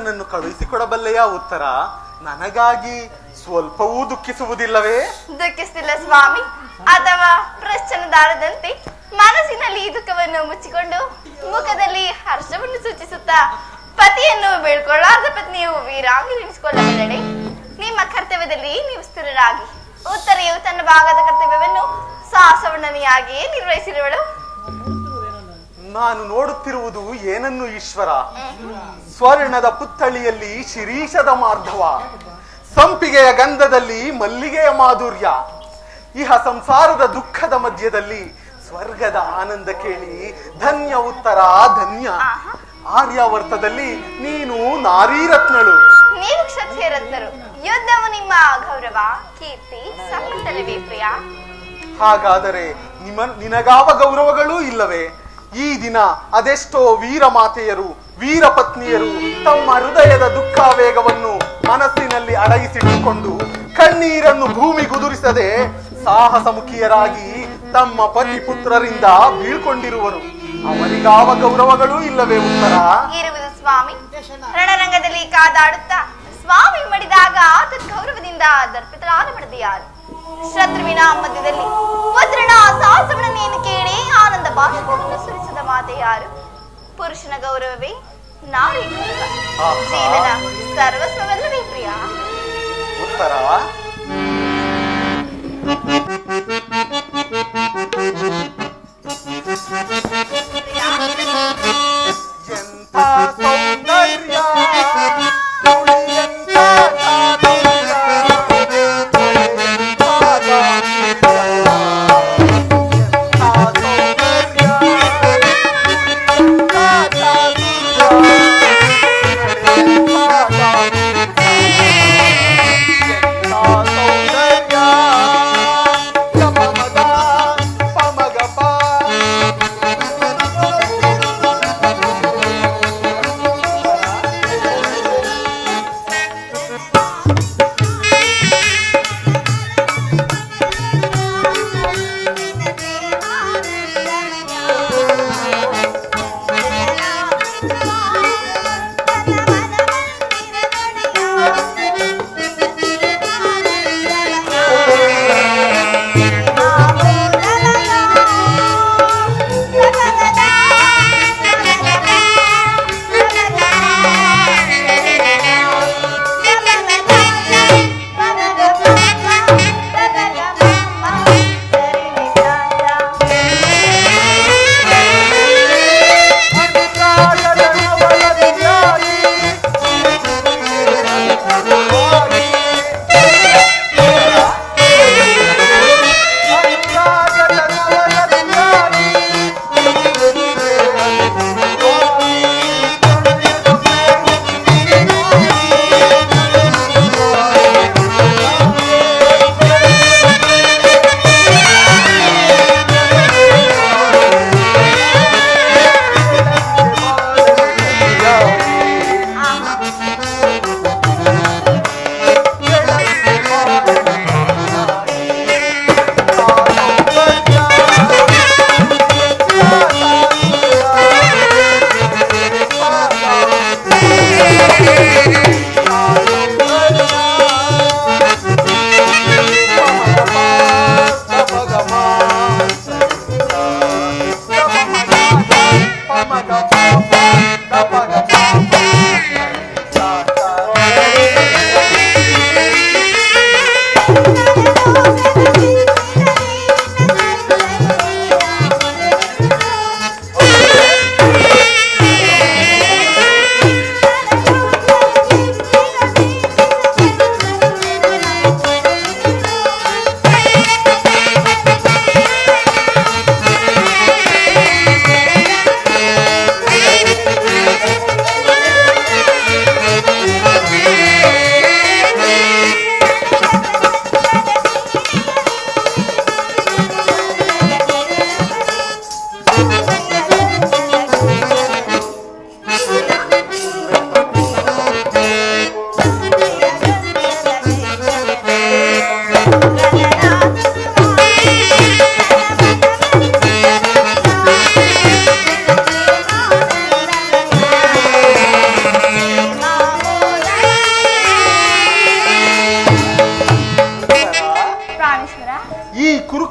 ನನ್ನನ್ನು ಕಳುಹಿಸಿಕೊಡಬಲ್ಲೆಯಾ ಉತ್ತರ? ನನಗಾಗಿ ಸ್ವಲ್ಪವೂ ದುಃಖಿಸುವುದಿಲ್ಲವೇ? ದುಃಖಿಸ್ತಿಲ್ಲ ಸ್ವಾಮಿ. ಅಥವಾ ಪ್ರಶ್ನದಾರದಂತೆ ಮನಸ್ಸಿನಲ್ಲಿ ಈ ದುಃಖವನ್ನು ಮುಚ್ಚಿಕೊಂಡು ಮುಖದಲ್ಲಿ ಹರ್ಷವನ್ನು ಸೂಚಿಸುತ್ತಾ ಪತಿಯನ್ನು ಬೀಳ್ಕೊಳ್ಳಾದ ಪತ್ನಿಯು ವೀರಾಂಗಿ ನೆನೆಸಿಕೊಳ್ಳಬಲ್ಲಡೆ. ನಿಮ್ಮ ಕರ್ತವ್ಯದಲ್ಲಿ ನೀವು ಸ್ಥಿರರಾಗಿ ಉತ್ತರೆಯು ತನ್ನ ಭಾಗದ ಕರ್ತವ್ಯವನ್ನು ಸಾಸವಣ್ಣನಿಯಾಗಿಯೇ ನಿರ್ವಹಿಸಿರುವಳು. ನಾನು ನೋಡುತ್ತಿರುವುದು ಏನನ್ನು ಈಶ್ವರ? ಸ್ವರ್ಣದ ಪುತ್ತಳಿಯಲ್ಲಿ ಶಿರೀಷದ ಮಾರ್ಧವ, ಸಂಪಿಗೆಯ ಗಂಧದಲ್ಲಿ ಮಲ್ಲಿಗೆಯ ಮಾಧುರ್ಯ, ಇಹ ಸಂಸಾರದ ದುಃಖದ ಮಧ್ಯದಲ್ಲಿ ಸ್ವರ್ಗದ ಆನಂದ ಕೇಳಿ ಧನ್ಯ ಉತ್ತರ ಧನ್ಯ. ಆರ್ಯಾವರ್ತದಲ್ಲಿ ನೀನು ನಾರೀರತ್ನಳು, ನೀವು ಕ್ಷತ್ರಿಯ ರತ್ನರು. ಯುದ್ಧವು ನಿಮ್ಮ ಗೌರವ ಕೀರ್ತಿ ಸಂಪತ್ತಲ್ಲವೇ ಪ್ರಿಯ? ಹಾಗಾದರೆ ನಿನಗಾವ ಗೌರವಗಳೂ ಇಲ್ಲವೇ? ಈ ದಿನ ಅದೆಷ್ಟೋ ವೀರ ಮಾತೆಯರು ವೀರ ಪತ್ನಿಯರು ತಮ್ಮ ಹೃದಯದ ದುಃಖಾವೇಗವನ್ನು ಮನಸ್ಸಿನಲ್ಲಿ ಅಡಗಿಸಿಟ್ಟುಕೊಂಡು ಕಣ್ಣೀರನ್ನು ಭೂಮಿಗುದುರಿಸದೆ ಸಾಹಸಮುಖಿಯರಾಗಿ ತಮ್ಮ ಪತಿ ಪುತ್ರರಿಂದ ಬೀಳ್ಕೊಂಡಿರುವರು. ಅವರಿಗಾವ ಗೌರವಗಳೂ ಇಲ್ಲವೇ ಉತ್ತರ? ಇರುವುದು ಸ್ವಾಮಿ. ರಣರಂಗದಲ್ಲಿ ಕಾದಾಡುತ್ತಾ ಸ್ವಾಮಿ ಮಡಿದಾಗ ಗೌರವದಿಂದ ದರ್ಪಿತರಾದ ಮಡದಿಯಾರು. ಶತ್ರುವಿನ ಮಧ್ಯದಲ್ಲಿ ಪುತ್ರನ ಸಾಹಸವನ್ನೇನು ಕೇಳಿ ಆನಂದ ಬಾಷ್ಪವನ್ನು ಸುರಿಸಿದ ಮಾತೆ ಯಾರು? ಪುರುಷನ ಗೌರವವೇ ನಾರಿ ಗೌರವ. ಜೀವನ ಸರ್ವಸ್ವವಲ್ಲವೇ ಪ್ರಿಯ? ಉತ್ತರ ಎಂಥ ಸೌಂದರ್ಯ, ಎಂಥ ಚಾತುರ್ಯ, ಎಂಥ ಗಾಂಭೀರ್ಯ, ಎಂಥ ಸೌಂದರ್ಯ, ಎಂಥ ಚಾತುರ್ಯ, ಎಂಥ ಗಾಂಭೀರ್ಯ, ಎಂಥ ಸೌಂದರ್ಯ, ಗಮಮದ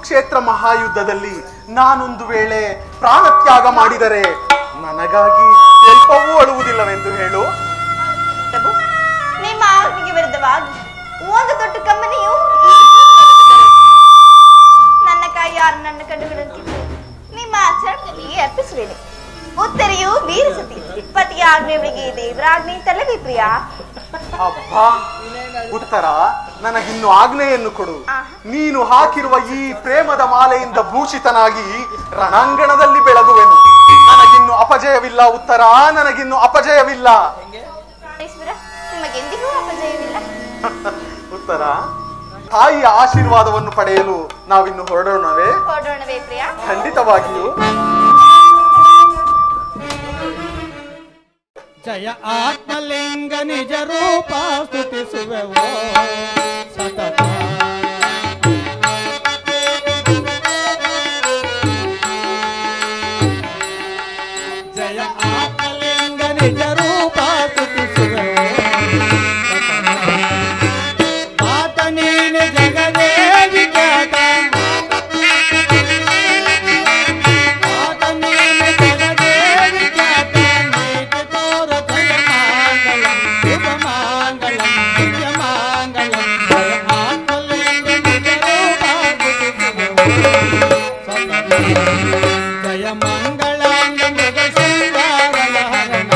ಕುರುಕ್ಷೇತ್ರ ಮಹಾಯುದ್ಧದಲ್ಲಿ ನಾನೊಂದು ವೇಳೆ ಪ್ರಾಣತ್ಯಾಗ ಮಾಡಿದರೆ ನನಗಾಗಿ ಸ್ವಲ್ಪವೂ ಅಳುವುದಿಲ್ಲವೆಂದು ಹೇಳು. ಪ್ರಭು, ನಿಮ್ಮ ಆಜ್ಞೆಗೆ ವಿರುದ್ಧವಾಗಿ ಒಂದು ದೊಡ್ಡ ಕಂಬನಿಯು ಈ ಭೂಮಿಯಲ್ಲಿ ಬಿದ್ದರೆ ನನ್ನ ಕೈಯಾರು ನನ್ನ ಕಣ್ಣುಗಳನ್ನು ನಿಮ್ಮ ಚರಣದಲ್ಲಿ ಅರ್ಪಿಸುವೇನೆ. ಉತ್ತರೆಯು ವೀರಸತಿ ಪತಿಯ ಆಜ್ಞೆಯವರಿಗೆ ದೇವರ ಆಜ್ಞೆ ಅಂತಲ್ಲವೇ ಪ್ರಿಯ? ಅಬ್ಬಾ, ಉತ್ತರ ನನಗಿನ್ನು ಆಜ್ಞೆಯನ್ನು ಕೊಡು. ನೀನು ಹಾಕಿರುವ ಈ ಪ್ರೇಮದ ಮಾಲೆಯಿಂದ ಭೂಷಿತನಾಗಿ ರಣಾಂಗಣದಲ್ಲಿ ಬೆಳಗುವೆನು. ನನಗಿನ್ನು ಅಪಜಯವಿಲ್ಲ ಉತ್ತರ, ನನಗಿನ್ನು ಅಪಜಯವಿಲ್ಲ. ಪ್ರಾಣೇಶ್ವರ, ನಿಮಗೆಂದಿಗೂ ಅಪಜಯವಿಲ್ಲ. ಉತ್ತರ, ತಾಯಿಯ ಆಶೀರ್ವಾದವನ್ನು ಪಡೆಯಲು ನಾವಿನ್ನು ಹೊರಡೋಣವೇ? ಹೊರಡೋಣವೇ ಪ್ರಿಯ? ಖಂಡಿತವಾಗಿಯೂ. ಜಯ ಆತ್ಮಲಿಂಗ ನಿಜ ರೂಪ ಸ್ತುತಿಸುವೆವೋ ಸತತ. ಜಯ ಆತ್ಮಲಿಂಗ ನಿಜ ರೂಪ ಸ್ತುತಿಸುವೆವೋ ಆತ ನೀನು ಜಗದೇವಿ ಖ್ಯಾತ. ಆತ ನೀನು ಜಗದೇವಿ ಖ್ಯಾತ. ನೀತಿ ತೋರ ಜಯ ಮಂಗಲಂ ಶುಭ ಮಂಗಲಂ ನಿತ್ಯ ಮಂಗಲಂ. ಜಯ ಆತ್ಮಲಿಂಗ ನಿಜ ರೂಪ ಸ್ತುತಿಸುವೆವೋ ಸತತ. ಜಯ ಮಂಗಳಾಂಗ ಮೃಗ ಶೃಂಗಾರ ಲಹರಣ.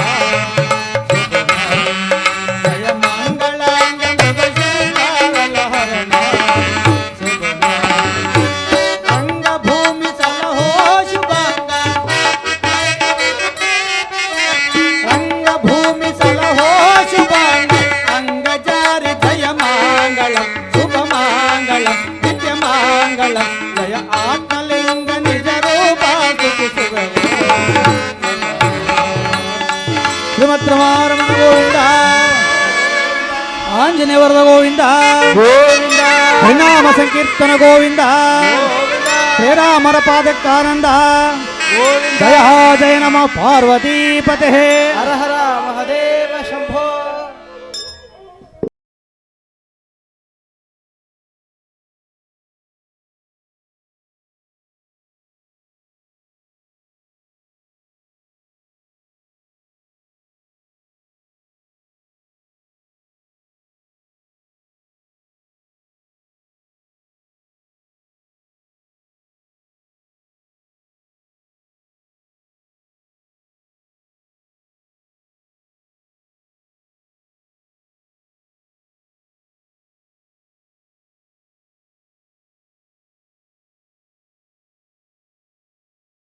ಜಯ ಮಂಗಳಾಂಗ ಮೃಗ ಶೃಂಗಾರ ಲಹರಣ. ರಂಗಭೂಮಿ ಸಲಹೋ ಶುಭಾಂಗ. ರಂಗಭೂಮಿ ಸಲಹೋ ಶುಭಾಂಗ. ಅಂಗಜಾರಿ ಜಯ ಮಂಗಳಂ ಶುಭ ಮಂಗಳಂ ನಿತ್ಯ ಮಂಗಳಂ. ಜಯ ಆತ್ಮಲಿಂಗ ನಿಜ ರೂಪ ಸ್ತುತಿಸುವೆವು. ಶ್ರೀಮತ್ರಮಾರಮಣ ಗೋವಿಂದ. ಆಂಜನೇಯ ವರದ ಗೋವಿಂದ. ಹರಿನಾಮ ಸಂಕೀರ್ತನ ಗೋವಿಂದ. ಶ್ರೀರಾಮರ ಪಾದಕ್ಕಾನಂದ. ಜಯ ಜಯ ನಮ ಪಾರ್ವತೀಪತೆ. ಹರ ಹರ